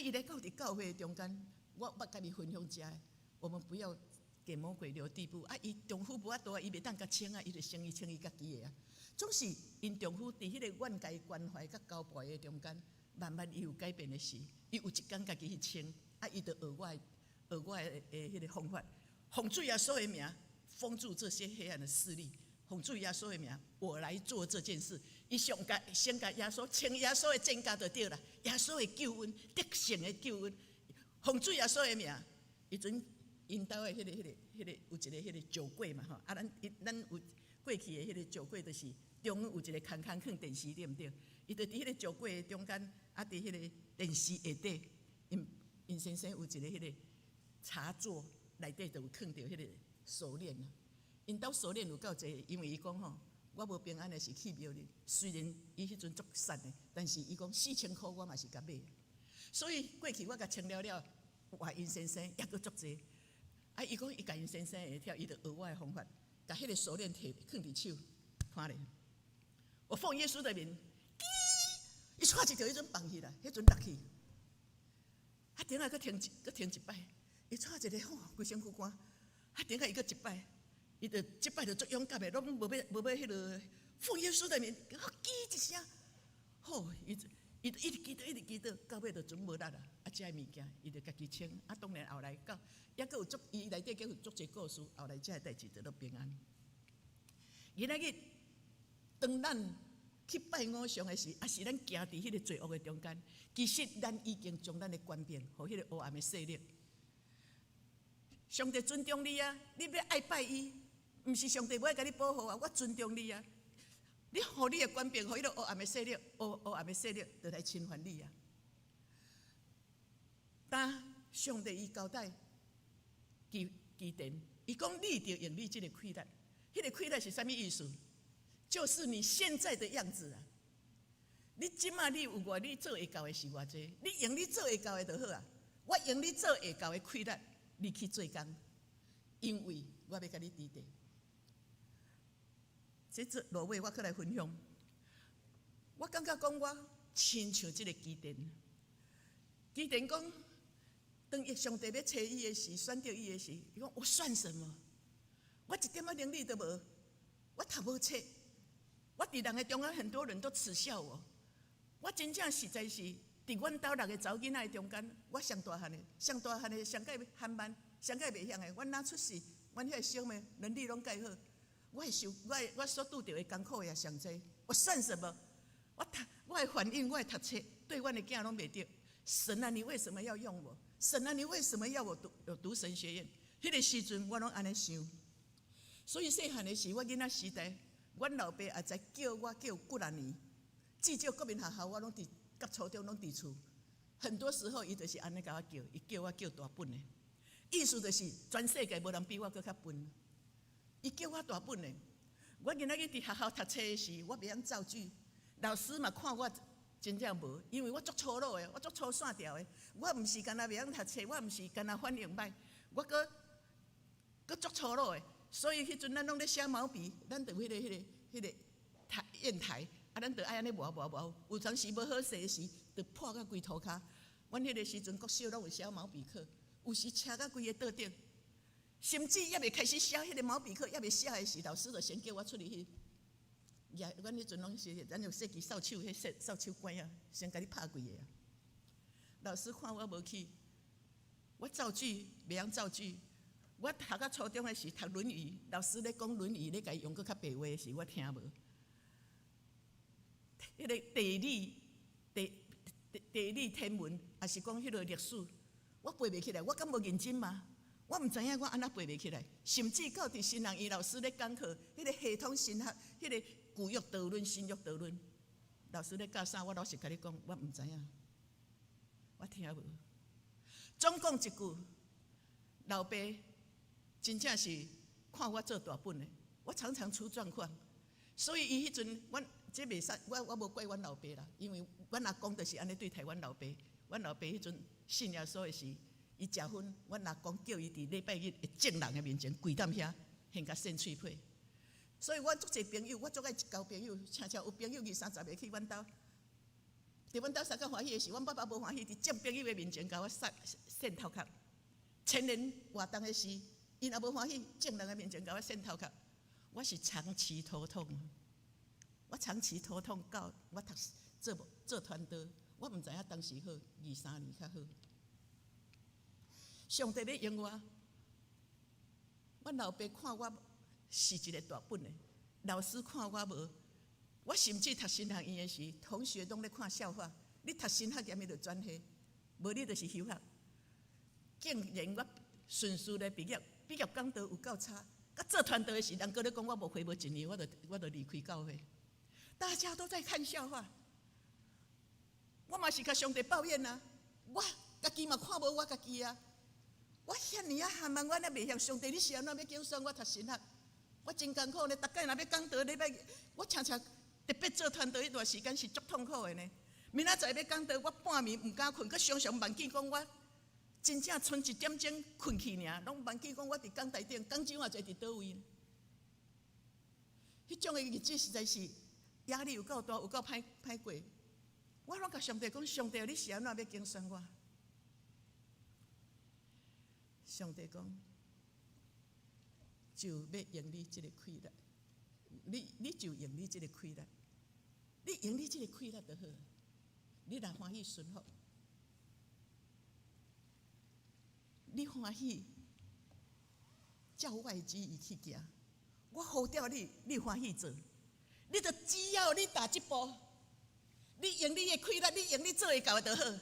伊来到伫教会中间，我甲伊分享遮，我们不要给魔鬼留地步。伊丈夫无法度，伊袂当甲清伊就清伊家己的。总是因丈夫伫迄个怨家关怀甲交陪的中间，慢慢伊有改变的时，伊有一天家己去清，伊就学我的迄个方法，奉主耶稣的名，封住这些黑暗的势力。奉主耶稣的名，我来做这件事。伊先甲耶稣称耶稣的证家就对了，耶稣的救恩，得胜的救恩。奉主耶稣的名，伊阵因兜的迄个有一个迄个酒柜嘛吼，咱有过去的迄个酒柜，就是中央有一个空放电视，对毋对？伊就伫迄个酒柜的中间，伫迄个电视下底，因先生有一个迄个茶座内底，就有放着迄个手链啊。因兜手链有够济，因为伊讲吼，我无平安的是去庙里。虽然伊迄阵足瘦的，但是伊讲4000块我嘛是甲买。所以过去我甲清了，话因先生也阁足济。伊讲伊甲因先生会跳，伊就学我的方法，甲迄个手链摕放伫手，看咧。我奉耶稣的名，伊带一条迄阵放起来，迄阵落去。顶下阁停一摆，伊带一个吼，规身躯汗。顶下伊阁一摆。伊就即摆就足勇敢的，拢无要迄落奉耶稣的名，记一声，好，伊一直记到，到尾就准无力啦。遮个物件，伊就家己清。当然后来到，也阁有足，伊内底阁有足侪故事。后来遮个代志就都平安。今仔日，当咱去拜偶像的时，是咱行伫迄个罪恶的中间。其实咱已经将咱的冠冕，互迄个黑暗的势力。上帝尊重你啊！你要爱拜伊。毋是上帝要甲你保护啊！我尊重你啊！你互你的冠冕，互迄个黑暗的势力，黑暗的势力就来侵犯你啊！但上帝伊交代基甸，伊讲你着用你即个亏待，迄个亏待是啥物意思？就是你现在的样子啊！你即马你有外，你做会到的是偌济，你用你做会到的就好啊！我用你做会到的亏待，你去做工，因为我要甲你抵地。这落尾我搁来分享，我感觉讲我亲像即个基甸。基甸讲，当上帝要找伊的时，选到伊的时，伊讲我算什么？我一点仔能力都无，我读无册，我伫人的中间，很多人都耻笑我。我真正实在是伫阮兜6个查某囡仔的中间，我上大汉的，上介憨慢，上介袂晓的。阮哪出世，阮遐小妹能力拢介好。我所拄到的艰苦也上济，我算什么？我的反应，我的读册，对阮的囝拢袂对。神啊，你为什么要用我？神啊，你为什么要我读神学院？迄个时阵我拢安尼想。所以细汉的时，我囡仔时代，阮老爸也在叫我几啊年，至少国民学校我拢伫甲初中拢伫厝。很多时候伊就是安尼甲我叫，伊叫我叫大本的，意思就是全世界无人比我搁较笨。伊叫我大本的，我今仔日伫学校读册的时，我袂晓造句，老师嘛看我真正无，因为我足粗鲁的，我足粗线条的，我毋是干那袂晓读册，我毋是干那反应歹，我搁足粗鲁的，所以迄阵咱拢咧写毛笔，咱着迄个砚台，咱着爱安尼磨，有当时无好势的时，着破到规涂骹。阮迄个时阵国小拢有写毛笔课，有时车到规个桌顶。甚至还袂开始写迄个毛笔课，还袂写的时，老师就先叫我出去去。阮迄阵拢是，咱有设计扫帚，迄扫帚管啊，先甲你拍几个啊。老师看我无去，我造句袂晓造句。我读到初中的时读《论语》，老师咧讲《论语》，咧甲伊用搁较白话的时，我听无。迄个地理地理、天文，还是讲迄个历史，我背袂起来，我敢无认真吗？我毋知影我安那背袂起来，甚至到伫新人医老师咧讲课，迄个系统神学，迄个旧约导论、新约导论，老师咧教啥，我老实甲你讲，我毋知影，我听无。总讲一句，老爸真正是看我做大本的，我常常出状况，所以伊迄阵，阮这袂使，我无怪阮老爸啦，因为阮阿公就是安尼对待阮老爸，阮老爸迄阵信耶稣的时。伊食薰，阮阿公叫伊伫礼拜日的正人的面前跪踮遐，献甲献喙皮。所以我足侪朋友，我足爱交朋友，常常有朋友2、30个去阮兜，伫阮兜相当欢喜的是，阮爸爸无欢喜，伫正朋友的面前甲我献头壳。千年活动的时，伊若无欢喜，正人的面前甲我献头壳，我是长期头痛。我长期头痛到我做团队，我毋知影当时好，2、3年较好。上帝要用我，阮老爸看我是一个大本的，老师看我无，我甚至读神学院的时，同学拢咧看笑话。你读神学念伊就转系，无你就是休学。竟然我顺序咧毕业讲道有够差，甲做团队的时，人搁咧讲我无回无1年，我就离开教会。大家都在看笑话，我嘛是甲上帝抱怨啊，我家己嘛看无我家己啊。我遐尔啊含慢，我那袂晓上帝，你是安怎要奖赏我读神学？我真艰苦呢，逐摆若要讲道，礼拜我常常特别做团队迄段时间是足痛苦的呢。明仔载要讲道，我半暝毋敢困，佮常常忘记讲我真正剩1点钟困去尔，拢忘记讲我伫讲台顶，讲怎啊坐伫倒位。迄种的日子实在是压力有够大，有够歹过。我拢甲上帝讲，上帝，你是安怎要奖赏我？上帝讲，就要用你这个气力，你就用你这个气力，你用你这个气力就好。你若欢喜顺服，你欢喜照我的旨意去行，我呼召你，你欢喜做，你就只要你踏一步，你用你的气力，你用你做会到的就好。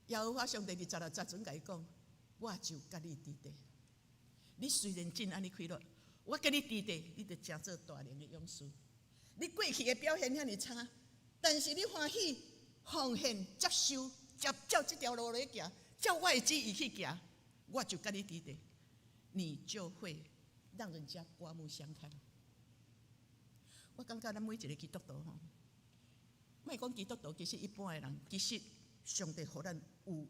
耶和华上帝伫10尊甲伊讲，我就甲你伫地。你虽然真安尼快乐，我甲你伫地，你就成做大能的勇士。你过去的表现遐尼差，但是你欢喜奉献、接受、照这条路来行，照我的旨意去行，我就甲你伫地，你就会让人家刮目相看。我感觉咱每一个基督徒吼，莫讲基督徒，其实一般的人，其实。上帝予咱有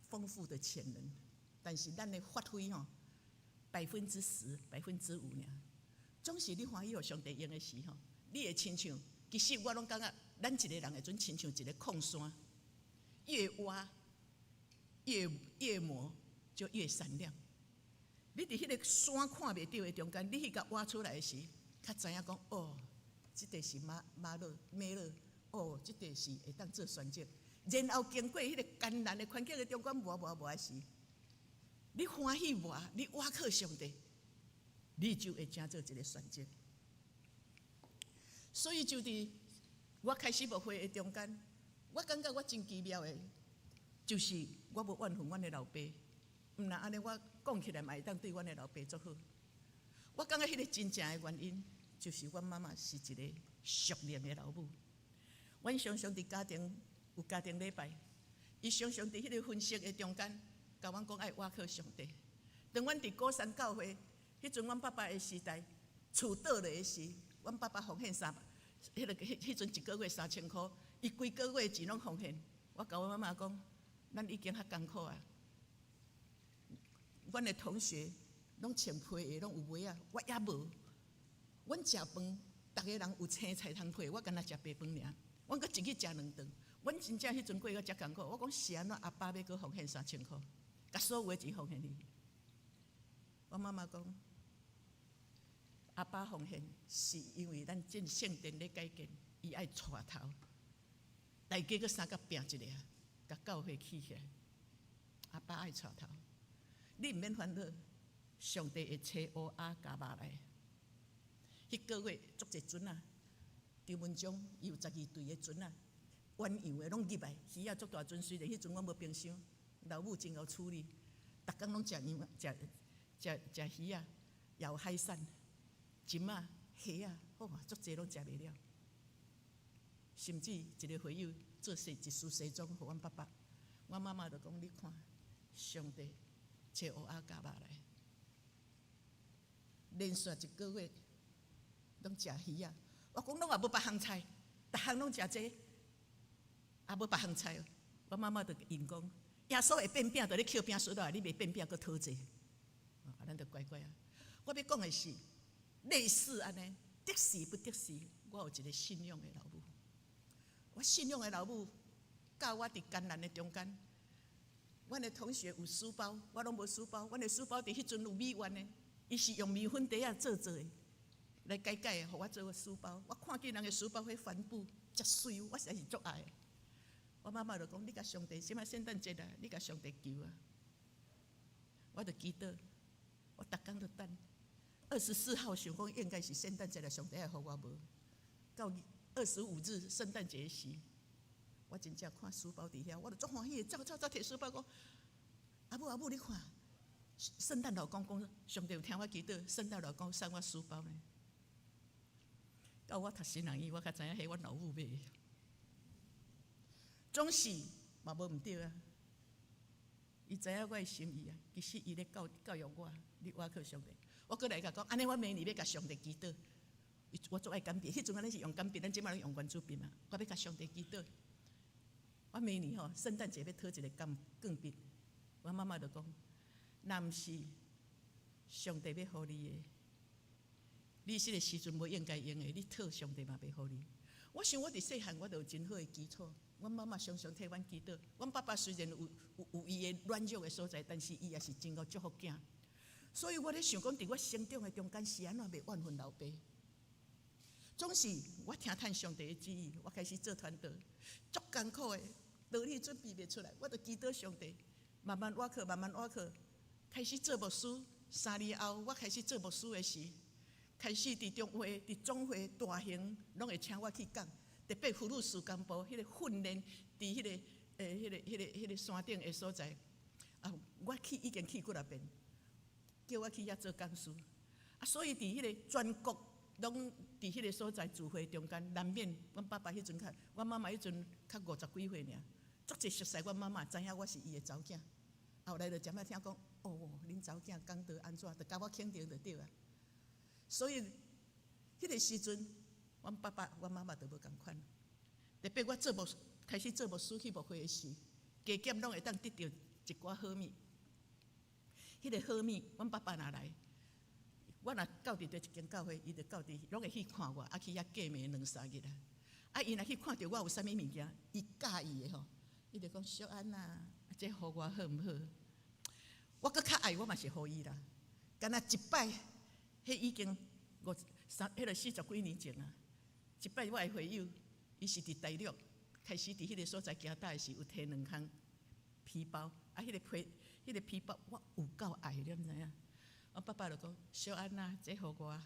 丰富的潜能，但是咱的发挥吼10%、5%尔。总是你欢喜互上帝用的时吼，你会亲像，其实我拢感觉，咱一个人会准亲像一个矿山，越挖越磨就越闪亮。你伫迄个山看袂到的中间，你去甲挖出来的时，较知影讲哦，这个是马勒。哦，这个是会当做选择，然后经过迄个艰难的环境的中间磨的时，你欢喜磨，你挖靠上帝，你就会成做一个选择。所以就伫我开始牧会的中间，我感觉我真奇妙的，就是我无怨恨阮的老爸，毋然安尼我讲起来嘛会当对阮的老爸足好。我感觉迄个真正的原因，就是阮妈妈是一个熟练的老母。阮常常伫家庭有家庭礼拜，伊常常伫迄个分析的中间，甲阮讲爱倚靠上帝。当阮伫高山教会，迄阵阮爸爸的时代，厝倒落的时，阮爸爸奉献迄阵1个月3000块，伊规个月钱拢奉献。我甲阮妈妈讲，咱已经较艰苦啊。阮的同学拢穿皮鞋，拢有袜啊，我也无。阮食饭，逐个人有青菜通配，我干那食白饭尔。阮阁一日食2顿，阮真正迄阵过个遮艰苦。我讲是安怎阿爸要阁奉献3000块，甲所有的钱奉献你。我妈妈讲，阿爸奉献是因为咱这圣殿咧改建，伊爱带头，大家阁三甲拼一个，甲教会起起来。阿爸爱带头，你毋免烦恼，上帝会找乌鸦加肉来。迄个月足侪船啊，张文章伊有12队的船啊，远洋的拢入来，鱼啊足大船。虽然迄阵我无冰箱，老母真会处理，逐工拢食鱼啊，也有海产、金啊、虾啊，足侪拢食袂了。甚至一个会友做一束西装互阮爸爸，阮妈妈就讲：你看，上帝找乌鸦夹肉来，连续一个月拢食鱼啊。我讲拢也无别项菜，逐项拢食这，也无别项菜哦。我妈妈就因讲，耶稣会变饼，就咧捡饼输落来，你袂变饼，搁讨济。咱就乖乖啊。我要讲的是，类似安尼，得时不得时，我有一个信仰的老母。我信仰的老母教我伫艰难的中间，阮的同学有书包，我拢无书包。阮的书包伫迄阵有米丸的，伊是用米粉底啊做的，来改的，互我做个书包。我看见人的书包迄帆布遮水，我实在是足爱的。我妈妈就讲：你甲上帝，什么圣诞节啊？你甲上帝求啊！我就祈祷，我逐工都等。24号想讲应该是圣诞节了，上帝会互我无？到25日圣诞节时，我真正看书包伫遐，我就足欢喜的，走摕书包讲：阿母，你看，圣诞老公讲上帝有听我祈祷，圣诞老公送我书包呢。到我读新人医，我才知影迄阮老母买的。总是嘛无毋对啊！伊知影我的心意啊，其实伊咧教育我，你倚靠上帝。我过来甲讲，安尼我明年要甲上帝祈祷。我做爱干笔，迄阵咱是用干笔，咱即摆用圆珠笔嘛。我要甲上帝祈祷。我明年吼圣诞节要讨一个钢笔，我妈妈就讲，若毋是上帝要互你的，你迄个时阵无应该用的，你讨上帝嘛袂互你。我想我伫细汉我就有真好的基础。阮妈妈常常替阮祈祷。阮爸爸虽然有伊的软弱的所在，但是伊也是真够祝福囝。所以我咧想讲，伫我成长的中间是安怎袂怨恨老爸。总是我听叹上帝的旨意，我开始做传道，足艰苦的，道理准备袂出来，我就祈祷上帝，慢慢挖课，开始做牧师。3年后，我开始做牧师的时，开始伫中会、伫总会大型，拢会请我去讲。特别妇女事工部迄个训练，伫迄个山顶的所在，我已经去几啊遍，叫我去遐做讲师。所以伫迄个全国拢伫迄个所在聚会中间，难免阮爸爸迄阵较，阮妈妈迄阵较50几岁尔，足侪熟悉阮妈妈，知影我是伊的查某囝。后来就渐仔听讲，恁查某囝讲道安怎，就甲我肯定就对啊。所以迄个时阵。阮爸爸、阮妈妈都无共款，特别我开始做牧师去牧会的时，加减拢会当得到一寡好物。迄个好物，阮爸爸若来，我若到伫一间教会，伊就到伫，拢会去看我，去遐过暝2-3日啊。伊若去看到我有啥物物件，伊介意的吼，伊就讲小安啊，这互我好毋好？我搁较爱，我嘛是互伊啦。敢若一摆，迄已经迄个40几年前啊。一摆我的会友，伊是伫大陆开始伫迄个所在行大的时，有摕2项皮包，迄个皮包我有够爱，你毋知影？我爸爸就讲：小安啊，这互我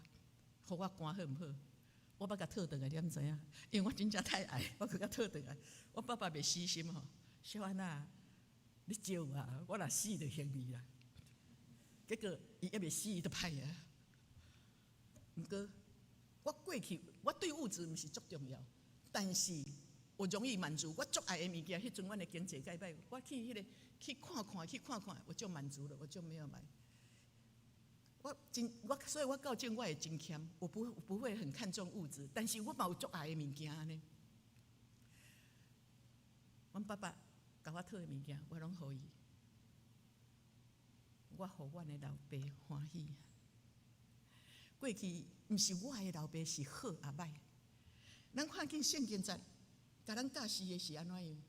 赶好毋好？我要甲讨倒来，你毋知影？因为我真正太爱，我去甲讨倒来。我爸爸袂死心吼，小安啊，你招啊，我若死就行你啦。结果伊还袂死，伊就歹啊。毋过。我过去，我对物质毋是足重要，但是我容易满足。我足爱的物件，迄阵阮的经济介歹，我去去看看，我就满足了，我就没有买。所以我到今我会真谦，我不会很看重物质，但是我嘛有足爱的物件呢。阮爸爸甲我讨的物件，我拢互伊，我互阮的老爸欢喜。过去毋是我的老爸是好也歹，咱看见圣经在甲咱教示的是安怎样？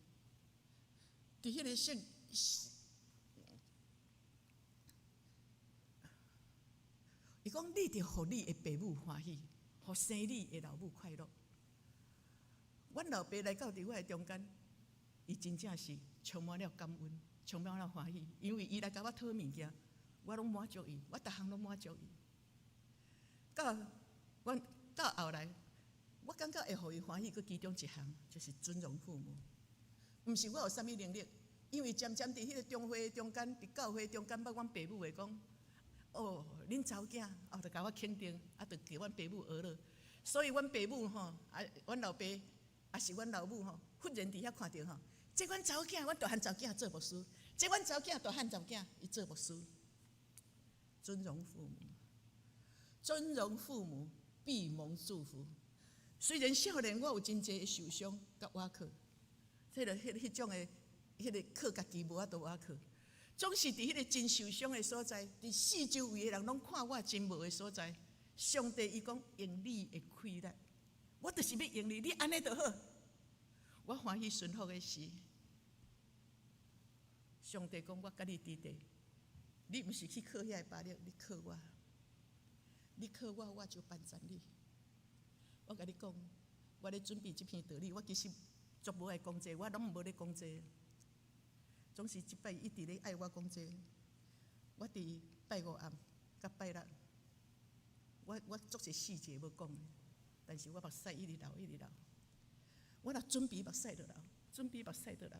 伫迄个伊讲你着互你的爸母欢喜，互生你的老母快乐。阮老爸来到伫我的中间，伊真正是充满了感恩，充满了欢喜，因为伊来甲我讨物件，我拢满足伊，我逐项拢满足伊。到阮到后来，我感觉会互伊欢喜，佮其中一项就是尊荣父母。毋是我有啥物能力，因为渐渐伫迄个中会中间，伫教会中间，捌阮爸母会讲：哦，恁查某囝哦，着甲我肯定，着给阮爸母学乐。所以阮爸母吼，阮老爸也是阮老母吼，忽然伫遐看到吼，这阮查某囝，阮大汉查某囝做牧师，这阮查某囝大汉查某囝伊做牧师。尊荣父母，尊荣父母必蒙祝福。虽然少年我有真济的受伤甲瓦克，迄种的，迄个靠家己无法度瓦克，总是伫迄个真受伤的所在，伫四周围的人拢看我真无的所在，上帝伊讲用你的气力，我就是要用你，你安尼就好。我欢喜顺服的是，上帝讲我甲你伫地，你毋是去靠遐个巴力，你靠我，你靠我，我就帮助你。我甲你讲，我咧准备这篇道理，我其实足无爱讲这，我拢无咧讲这，总是即摆一直咧爱我讲这。我伫拜五暗甲拜六，我足些细节要讲，但是我目屎一直流一直流。我若准备目屎就流，准备目屎就流。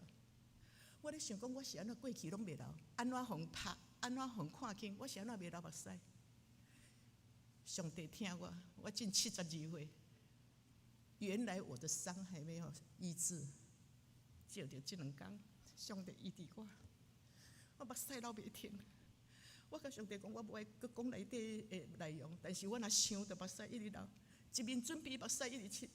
我咧想讲，我是安怎过去拢袂流，安怎互拍，安怎互看见，我是安怎袂流目屎？上帝听我近72岁。原来我的伤还没有医治，就这两天，上帝医治我目屎流袂停。我甲上帝讲，我无爱阁讲内底的内容，但是我若想着目屎一直流，一面准备目屎一直出。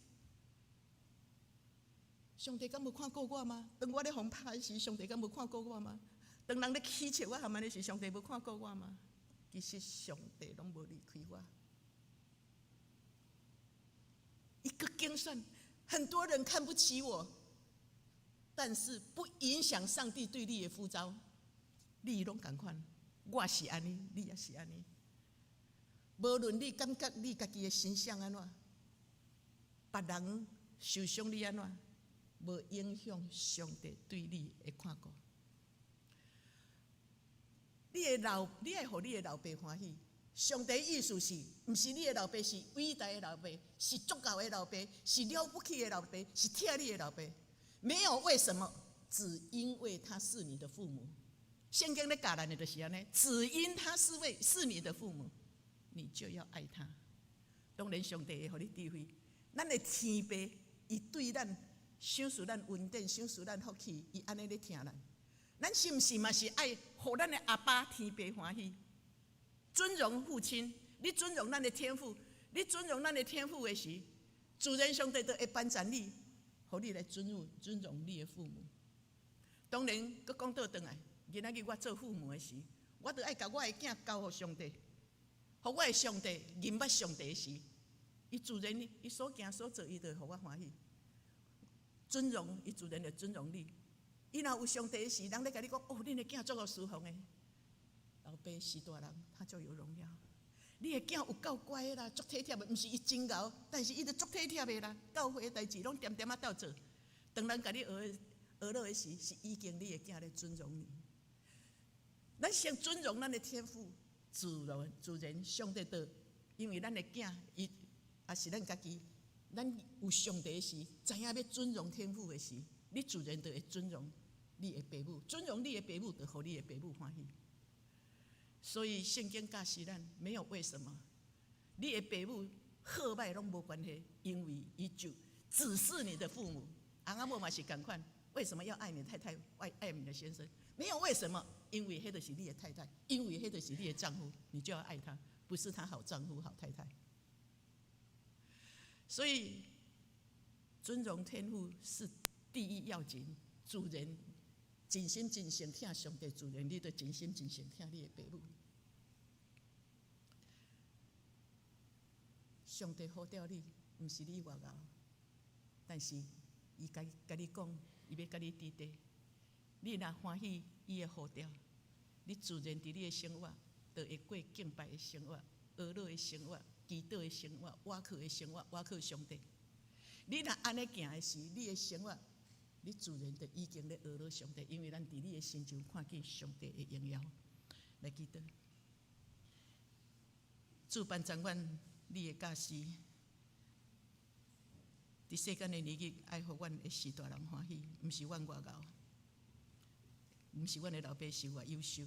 上帝敢无看过我吗？当我咧互拍的时，上帝敢无看过我吗？当人咧欺笑我含安的时，上帝无看过我吗？其实上帝拢无离开我。一个精算，很多人看不起我，但是不影响上帝对你的呼召。你拢同款，我是安尼，你也是安尼。无论你感觉你家己的形象安怎，别人受伤你安怎，无影响上帝对你的看顾。你爱互你的老爸欢喜。上帝意思是，毋是你的老爸是伟大的老爸，是足够的老爸，是了不起的老爸，是疼你的老爸。没有为什么，只因为他是你的父母。圣经咧教咱的就是安尼，只因他是你的父母，你就要爱他。当然，上帝会互你智慧。咱的天父，伊对咱想使咱恩典，想使咱福气，伊安尼咧疼咱。咱是毋是嘛是爱互咱的阿爸天父欢喜？尊荣父亲，你尊荣咱的天父，你尊荣咱的天父的时，自然上帝就会颁奖你，互你来尊荣你的父母。当然，佮讲倒转来，今仔日我做父母的时，我就爱甲我的囝交互上帝，互我的上帝认捌上帝的时，伊自然伊所行所做，伊就互我欢喜。尊荣，伊自然就尊荣你。伊若有上帝的时，人咧甲你讲，哦，恁的囝足够侍奉的。老爸是大人，他就有荣耀。你的囝有够乖的啦，足体贴的，毋是伊真敖，但是伊就足体贴的啦。教会的代志拢点点仔斗做。当人甲你学乐的时，是已经你的囝咧尊重你。咱先尊重咱的天父，自然上帝的，因为咱的囝，伊也是咱家己，咱有上帝的时，知影要尊荣天父的时，你自然就会尊荣你的父母，尊荣你的父母，就互你的父母欢喜。所以圣经教示咱没有为什么，你的父母好歹拢无关系，因为伊就只是你的父母。翁仔某嘛是同款，为什么要爱你的太太，爱你的先生？没有为什么，因为迄就是你的太太，因为迄就是你的丈夫，你就要爱他，不是他好丈夫好太太。所以尊荣天父是第一要紧，自然。真心真性疼上帝，自然你就真心真性疼你的父母。上帝呼召你，毋是你外敖，但是伊甲你讲，伊要甲你伫地。你若欢喜伊的呼召，你自然伫你的生活，就会过敬拜的生活、学乐的生活、祈祷的生活、倚靠的生活、倚靠上帝。你若安尼行的时，你的生活。你自然就已经咧学了上帝，因为咱伫你的心中看见上帝的荣耀。来祈祷，主办长官你的教示，伫世间的日子，爱互阮的时大人欢喜，毋是阮外敖，毋是阮的老爸是我优秀，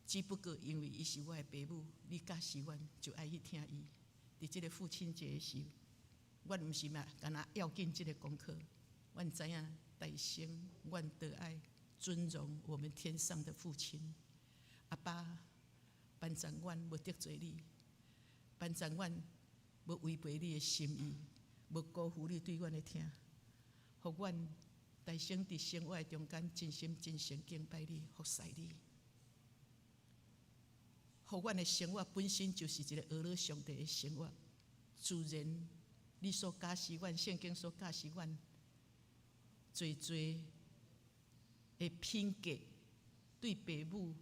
只不过因为伊是我的爸母，你教示阮就爱去听伊。伫即个父亲节的时候，阮毋是嘛，干那要紧即个功课，阮知影大声，阮得爱尊荣我们天上的父亲。阿爸，班长阮无得罪你，班长阮无违背你的心意，无辜负你对阮的听，互阮大声伫生活中间真心真诚敬拜你，服侍你。互阮的生活本身就是一个阿拉上帝的生活，自然你所教示阮，圣经所教示阮，最最的品格，对父母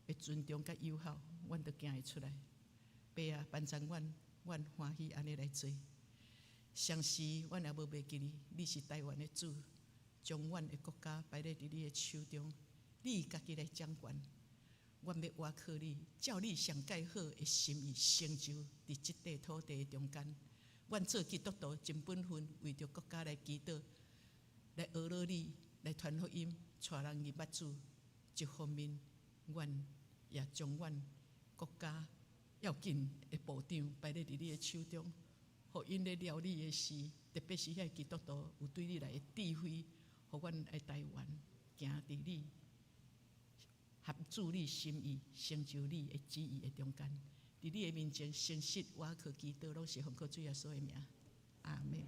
的尊重甲友好，阮都行会出来。爸啊，班长阮欢喜安尼来做。上时阮也无袂记你，你是台湾的主，将阮的国家摆咧伫你的手中，你家己来掌管。阮要倚靠你，照你上介好的心意成就伫即块土地中间。阮做基督徒真本分，为着国家来祈祷，来学了你，来传福音，带人入捌主。一方面，阮也将阮国家要紧的部长摆咧伫你的手中，互因咧料理的时，特别是遐基督徒有对你来的智慧，互阮的台湾行伫你合主你心意，成就你的旨意的中间。伫你的面前诚实倚靠祈祷，拢是奉靠主耶稣的名，阿门。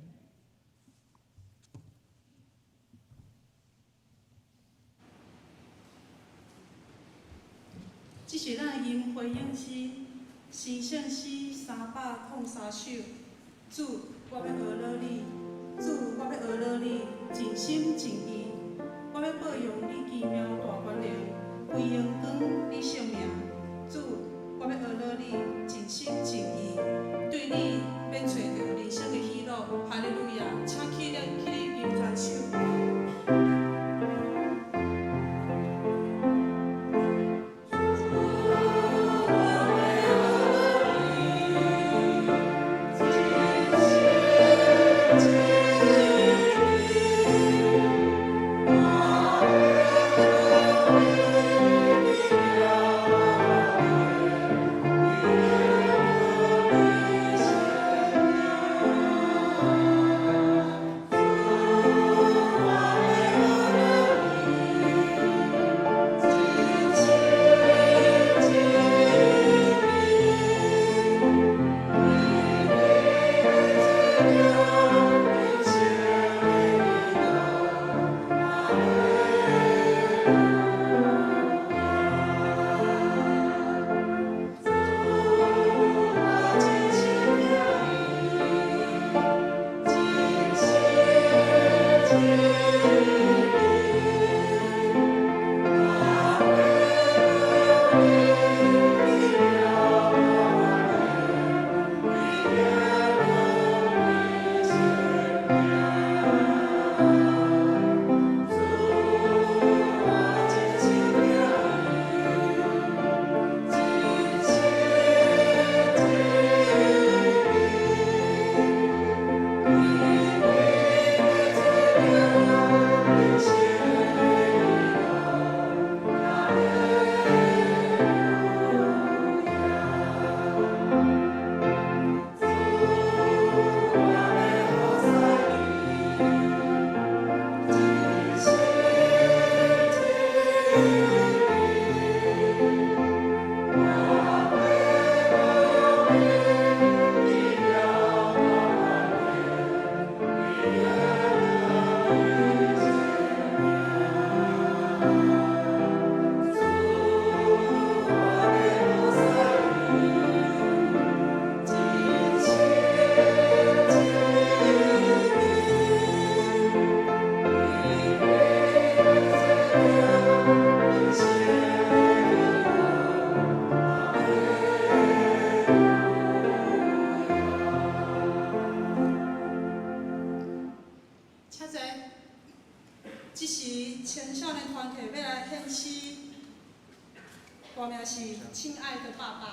这是咱的吟回应诗，神圣诗303首。主，我要学了你，主，我要学了你，尽心尽意。我要保养你奇妙大权能，为荣光你性命。主，我要学了你，尽心尽意。对你免找到人生的喜乐，哈利路亚！请起立，起立，吟传手。这时青少年团体要来献诗，歌名是《亲爱的爸爸》。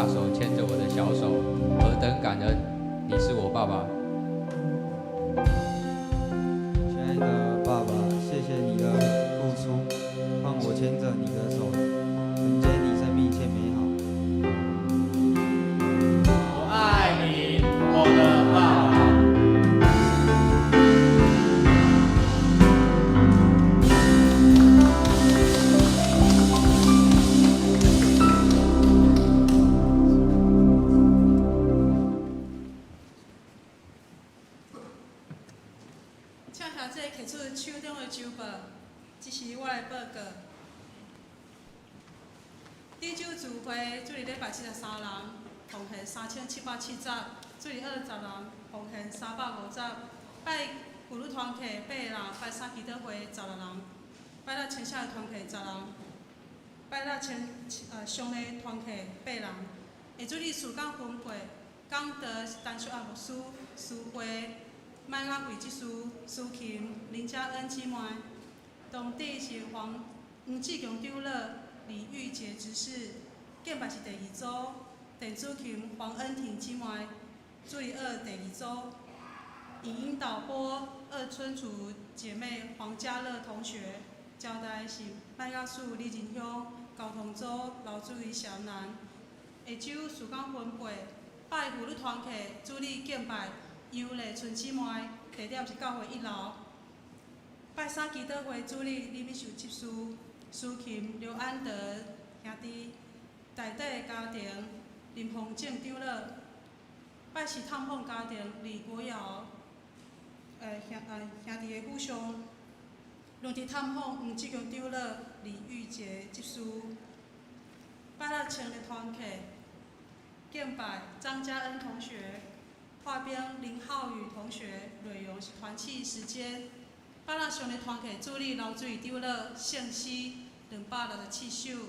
大手牵着我的小手，何等感恩！你是我爸爸。亲爱的爸爸，谢谢你的付出，让我牵着你的手，承接你生命一切美好。我爱你，我的爸爸。请兄弟摕出手中的酒报，这是我的报告。第九聚会做伫礼拜73人，奉献3770；做伫20人，奉献350；拜妇女团契8人，拜三祈祷会16人，拜六青少年团契10人，拜六兄弟团契8人。会做伫时间分配，讲道是单小爱牧师、师会。麦雅贵技师、苏琴、林嘉恩姊妹，当地是黄志强长老、李玉洁执事，敬拜是第2组，电子琴黄恩婷姊妹，最2第2组，影音导播二村组姐妹黄嘉乐同学，交代是麦雅树李仁香，交通组刘主仪小南，下周时间分配，拜妇女团契主理敬拜。尤丽春姊妹，地点是教会1楼。拜三祈祷会主理李美秀执事，苏琴、刘安德兄弟，台底家庭林凤正长老。拜四探访家庭李国尧，兄弟的互相。两地探访黄志强长老、李玉洁执事。拜六青年团契敬拜张嘉恩同学。画边林浩宇同学，内容是团契时间。拜六兄弟团契主理刘水长老圣诗267首，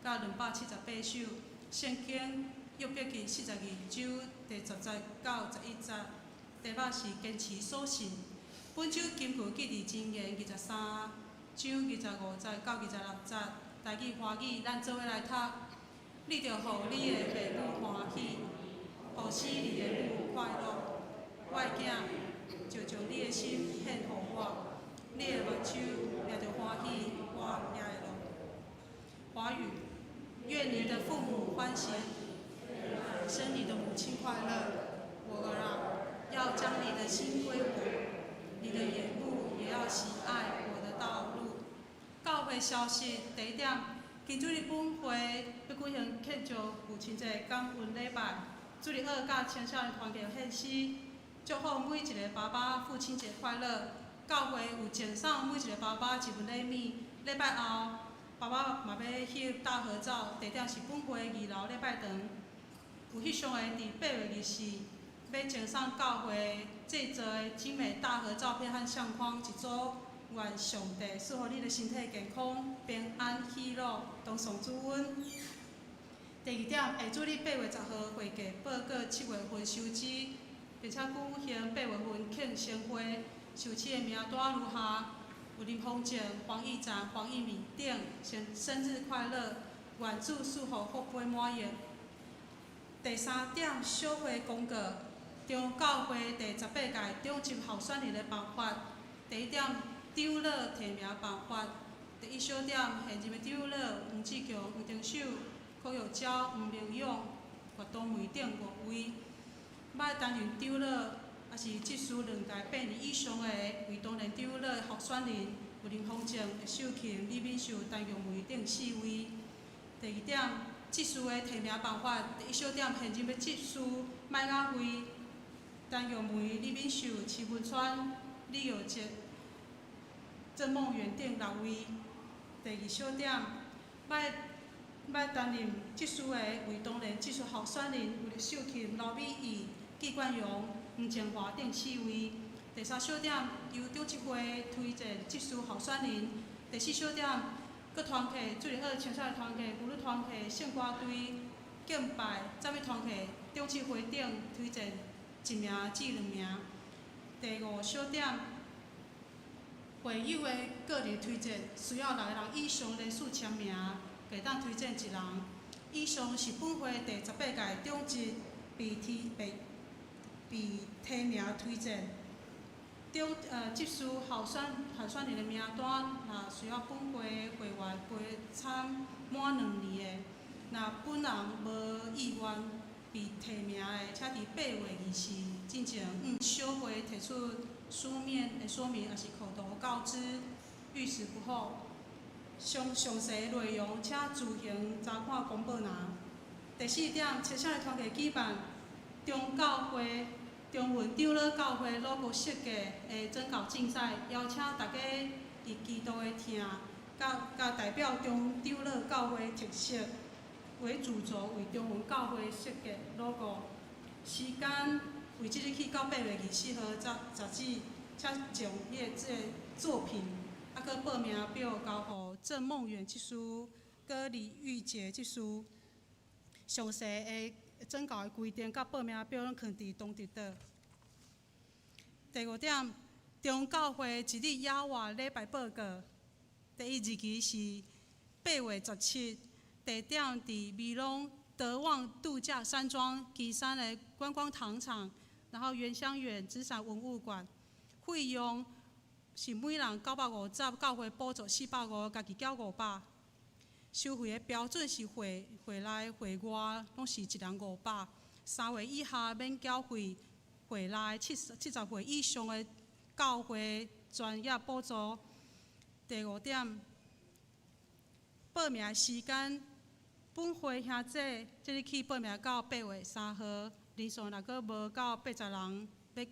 甲278首。圣经约伯记42章第10节到11节。题目是坚持所信。本周金句记伫箴言23章25节到26节。台语华语，咱做伙来读。你着互你的父母欢喜。互使你的母快乐，我的囝，就将你的心献予我，你的目睭掠着欢喜，我掠会落。华语，愿你的父母欢喜，生你的母亲快乐。我儿啊，要将你的心归我，你的眼目也要喜爱我的道路。教会消息第1点，今主日本会要举行庆祝父亲节感恩礼拜。主日2甲青少年团契献诗，祝福每一个爸爸父亲节快乐。教会有赠送每一个爸爸一份礼物。礼拜后，爸爸嘛要翕大合照，地点是本会2楼礼拜堂。有翕相的伫8月24要赠送教会制作的精美大合照片和相框一组。愿上帝赐予你的身体健康、平安、喜乐，同上主恩。第2点，下主日8月10号会计报告7月份收支，并且举行8月份庆生会。受赐的名单如下：有林丰正、黄义展、黄义敏等，生日快乐！愿主祝福福杯满溢。第3点，小会公告：中教会第18届中级候选人的办法。第1点，长老提名办法。第1小点，现任的长老黄志强、黄长秀。柯玉昭、黄明勇、活动门顶5位，要担任长老，也是即使2届8年以上的为当然长老候选人，有林丰正、叶秀琴、李敏秀担任门顶4位。第2点，即使的提名办法。第1小点，现任的即使麦雅辉担任门李敏秀、徐文川、李耀杰、郑梦圆等6位。第2小点，要担任即使的为当然即使候选人有叶秀琴、刘美仪、纪冠荣、黄建华等4位。第3小点，由中执会推荐即使候选人。第4小点，各团契主日2青少年团契、妇女团契、圣歌队、敬拜、赞美团契、中执会等推荐1名至2名。第5小点，会友的个人推荐需要6个人以上人数签名。会当推荐1人。以上是本会第18届中职被提名推荐。接受候选人的名单，若需要本会会员陪参满2年的，若本人无意愿被提名的，请伫8月20日进前小会提出书面的说明，也是口头告知。遇事不好，详细内容请自行查看公报栏。第4点，青少年团体举办中文长老教会 logo 设计的征稿竞赛，邀请大家以基督的听，甲代表中长老教会特色为主轴，为中文教会设计 logo。时间为即日起到8月24号截止，请将这个作品搁报名表交予郑梦远技师，搁李玉洁技师。详细的征稿的规定甲报名表拢放伫当日桌。第5点，中教会一日野外礼拜报告，第一日期是8月17，地点伫美浓德望度假山庄旗山的观光糖厂，然后原乡园资产文物馆，费用是每人950，教会补助450，家己缴500。收费的标准是会内会外拢是1人500，3岁以下免缴费，会内70岁以上的教会专业补助。第5点，报名时间，本会兄弟即日起报名到8月3号，人数若阁无到80人，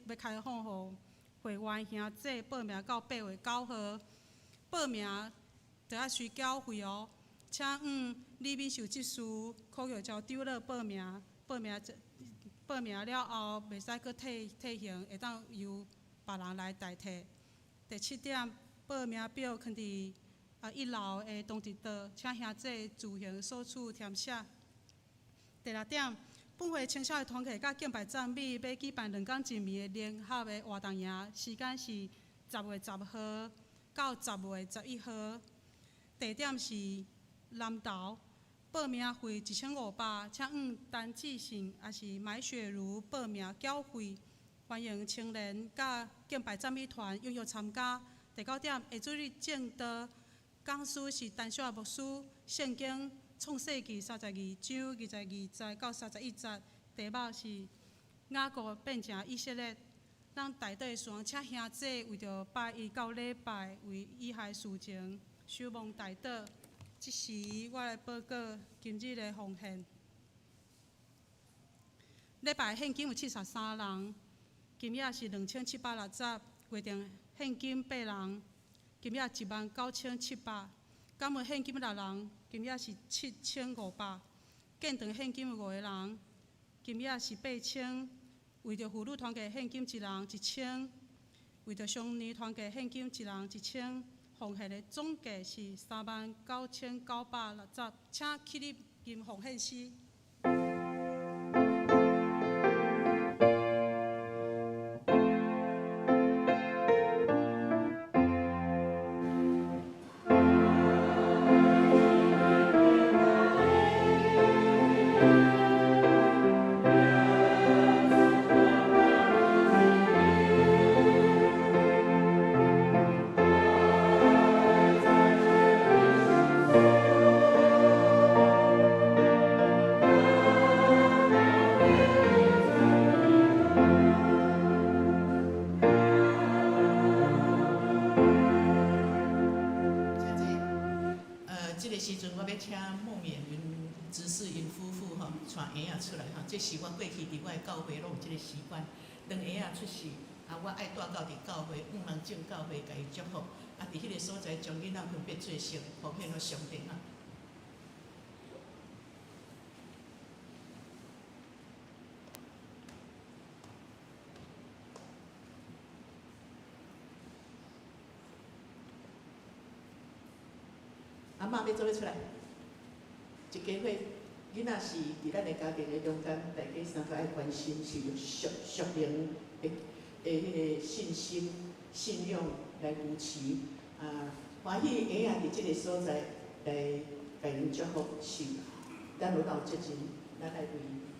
要开放予会员兄弟报名到8月9号。报名就要需缴费哦。请李敏秀技师科学交长老报名，报名了后袂使阁退行，会当由别人来代替。第7点，报名表放伫1楼的当日桌，请兄弟自行索取填写。第6点，本会青少年团体甲敬拜赞美要举办2天1暝的联合的活动营，时间是10月10号到10月11号，地点是南投，报名费1500，请单次性也是买雪茹报名缴费，欢迎青年甲敬拜赞美团踊跃参加。第9点，下主日正道讲师是陈小牧师，圣经创世纪32章22节到31节，题目是雅各变成以色列。咱台底的双请兄弟为着拜1到礼拜为以下事情，守望台底。即时我来报告今日的奉献。礼拜现金有73人，金额是2760，规定现金8人，金额19700。感恩现金6人，金额是7500。建堂现金5个人，金额是8000。为着妇女团体现金1人1000，为着少年团体现金1人1000。奉献的总计是39960，请起立吟奉献诗。这是我过去伫我的教会拢有即个习惯，当婴仔出世，我爱带到伫教会，人进教会，甲伊祝福，伫迄个所在将囡仔分别做成，奉献予上帝阿嬷要做伙出来，一家伙。囡仔是伫咱的家庭的中间，大家三个爱关心，是用属灵的迄个信心、信仰来扶持。欢喜婴仔伫即个所在来甲因祝福，是咱有闹责任，咱来为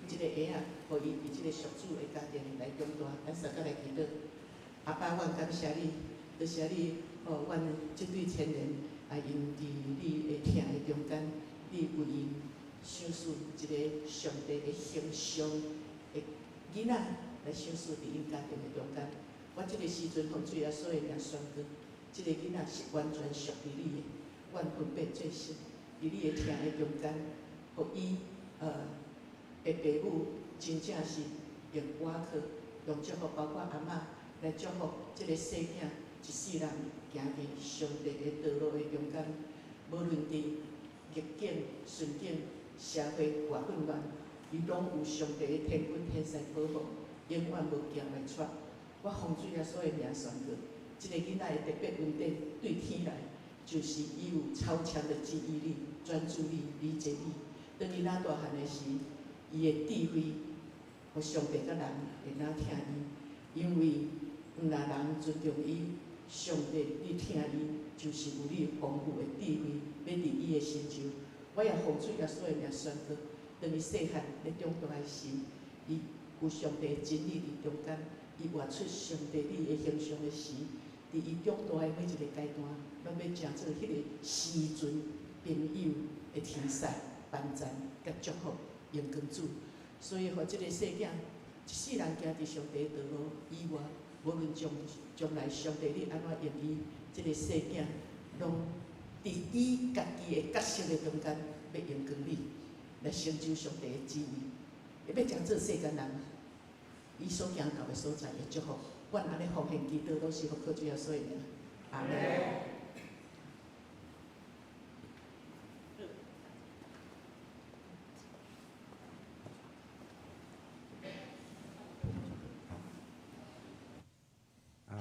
即个婴仔，互伊伫即个属主的家庭来长大。咱三甲来祈祷，阿爸，阮感谢你，多谢你，阮即对青年啊，因伫你的疼的中间，你为因想使一个上帝的形象的囡仔来想使伫因家庭的中间。我即个时阵，奉主耶稣的名宣告，即个囡仔是完全属于你的，阮分别做神，伫你的疼的中间，互伊的爸母真正是用瓦靠，用祝福，包括阿嬷来祝福即个细囝一世人行伫上帝的道路的中间，无论伫逆境、顺境、社会偌混乱，伊拢有上帝的天军天使保护，永远无行袂出。我奉主耶稣的名宣告，即个囡仔的特别稳定对天来，就是伊有超强的记忆力、专注力、理解力。当伊哪大汉的时，伊的智慧，互上帝甲人会哪听伊，因为若人尊重伊，上帝你听伊，就是有你丰富的智慧，要伫伊的身上。我也奉主耶稣的名宣告，当伊细汉咧长大的时，伊有上帝的真理伫中间。伊活出上帝你的形象的时，伫伊长大的每一个阶段，拢要成做迄个时阵朋友的天使、班赞甲祝福荣光主。所以，互即个细囝一世人行伫上帝的道路以外，无论将来上帝你安怎用伊，即个细囝拢伫伊家己的角色的中间，要荣光你，来成就上帝的旨意，要成做世间人。伊所行到的所在的祝福，阮安尼奉献祈祷，都是奉靠主耶稣的名。阿门。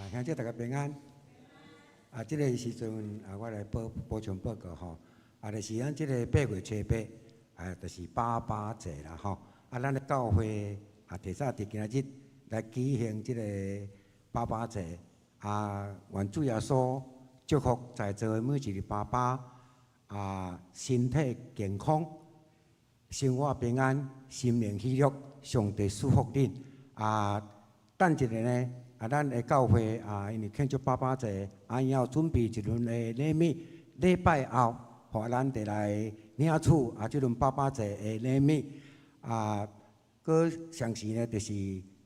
兄弟大家平安。即个时阵我来补充报告吼。就是咱即个8月初8，就是爸节啦吼。咱的教会。提早伫今仔日来举行即个爸节，愿主耶稣祝福在座的每一个爸爸，身体健康，生活平安，心灵喜乐，上帝祝福恁。等一下呢，咱的教会因为庆祝爸节，以后准备一轮的礼物，礼拜后，互咱得来领取即轮爸节的礼物。搁上时呢，就是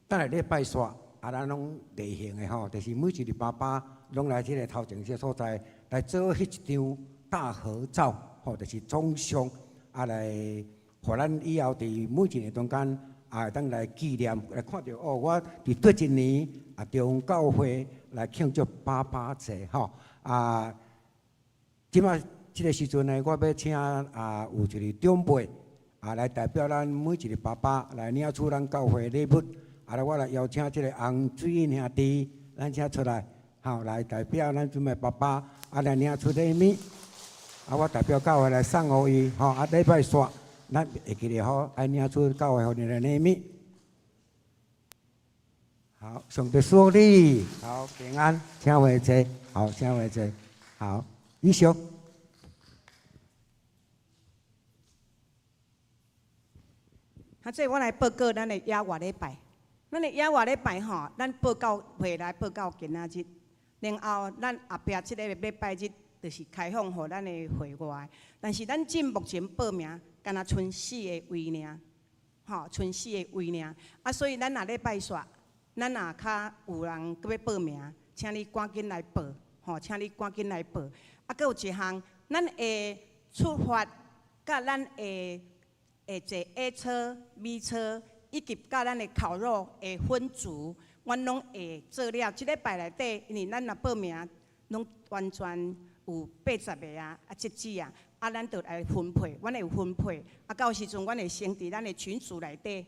等下礼拜煞，咱拢例行的吼，就是每一个爸爸拢来即个头前这所在来做迄一张大合照，吼，就是总相，来，互咱以后伫每一年中间，会当来纪念，来看到我伫对一年中教会来庆祝爸节，吼，即摆即个时阵呢，我要请有一个长辈。来代表咱每一个爸爸来领取咱教会礼物，我来邀请即个洪水英兄弟，咱请出来，来代表咱准备爸爸，来领取礼物，我代表教会来送互伊，礼拜煞，咱会记得好，爱领取教会互你的礼物。好，上帝祝福你，好平安，请回坐，好，请回坐，好，以上。即我来报告咱的野外礼拜，咱的野外礼拜吼，咱报告回来报告今仔日，然后咱后壁即个礼拜日就是开放互咱的会外，但是咱目前报名，敢若剩4个位尔，剩4个位尔，所以咱若礼拜煞，咱若较有人搁要报名，请你赶紧来报，请你赶紧来报。搁有一项，咱会出发，甲咱会坐 A 车、B 车，以及甲咱的烤肉的分组，阮拢会做了。即礼拜内底，因为咱若报名，拢完全有80个截止咱就来分配，阮会有分配。到时阵，阮会先伫咱的群组内底，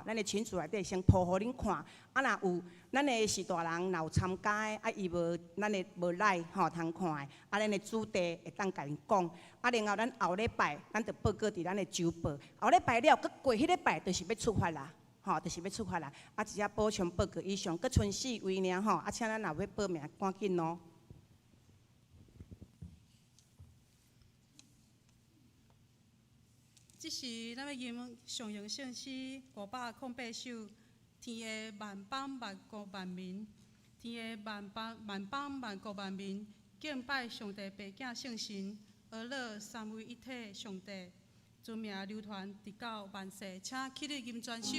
咱的群组内底先铺互恁看。若有咱的是大人若有参加的，伊无咱的无来通看的，咱的主题会当甲因讲。然后咱后礼拜，咱就报告伫咱的周报。后礼拜了，搁过迄礼拜，就是要出发啦，就是要出发啦。直接补充报告以上，搁剩4位尔请咱若要报名，赶紧哦。这时，咱要吟上用圣诗508首，天的万邦万国万民，天的万邦万国万民，敬拜上帝白子圣神，而乐三位一体上帝，尊名流传直到万世。请起立吟全首。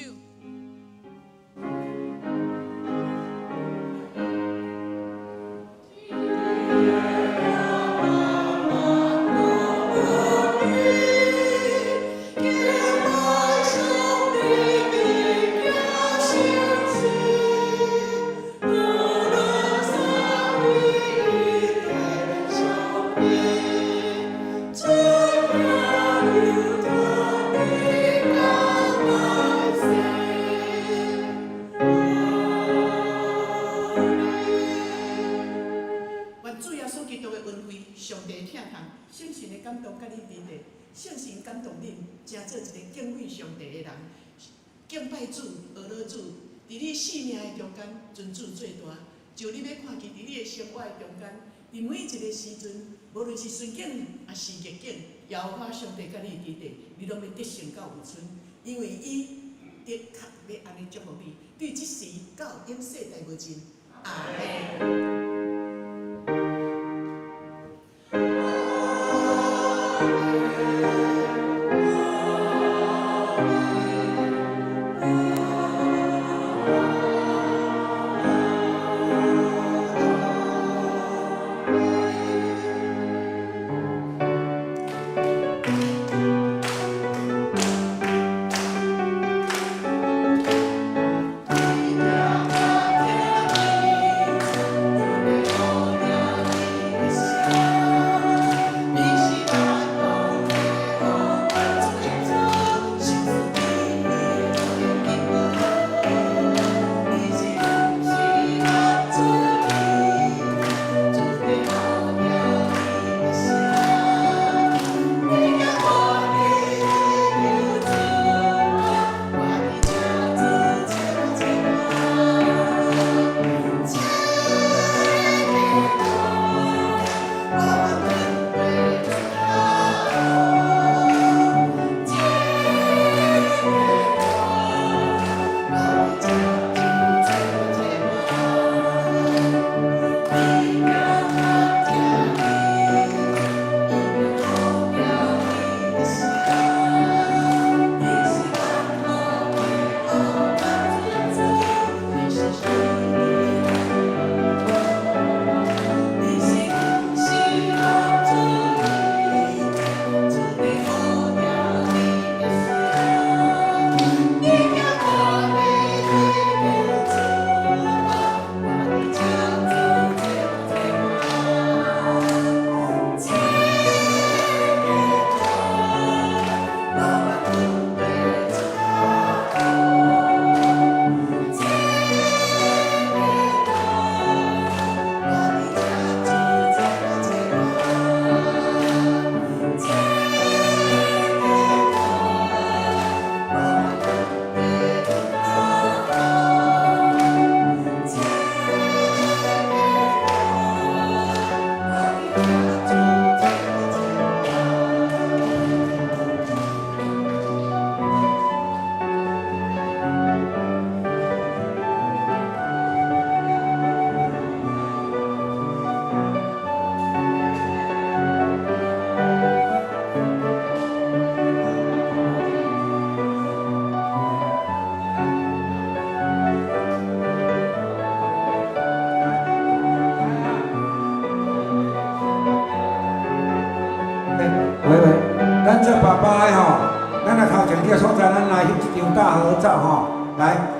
上帝疼痛，圣神的感动甲你伫咧，圣神感动恁，成做一个敬畏上帝的人，敬拜主、学老主，伫你生命的中间，尊主最大。就你要看见伫你的生活的中间，伫每一个时阵，无论是顺境还是逆境，耶和华上帝甲你伫咧，你拢要得胜到有存，因为伊的确要安尼祝福你，对即时到永世代无尽。阿门。咱做爸爸的吼，咱来头前叫所在，咱来翕一张大合照吼，来。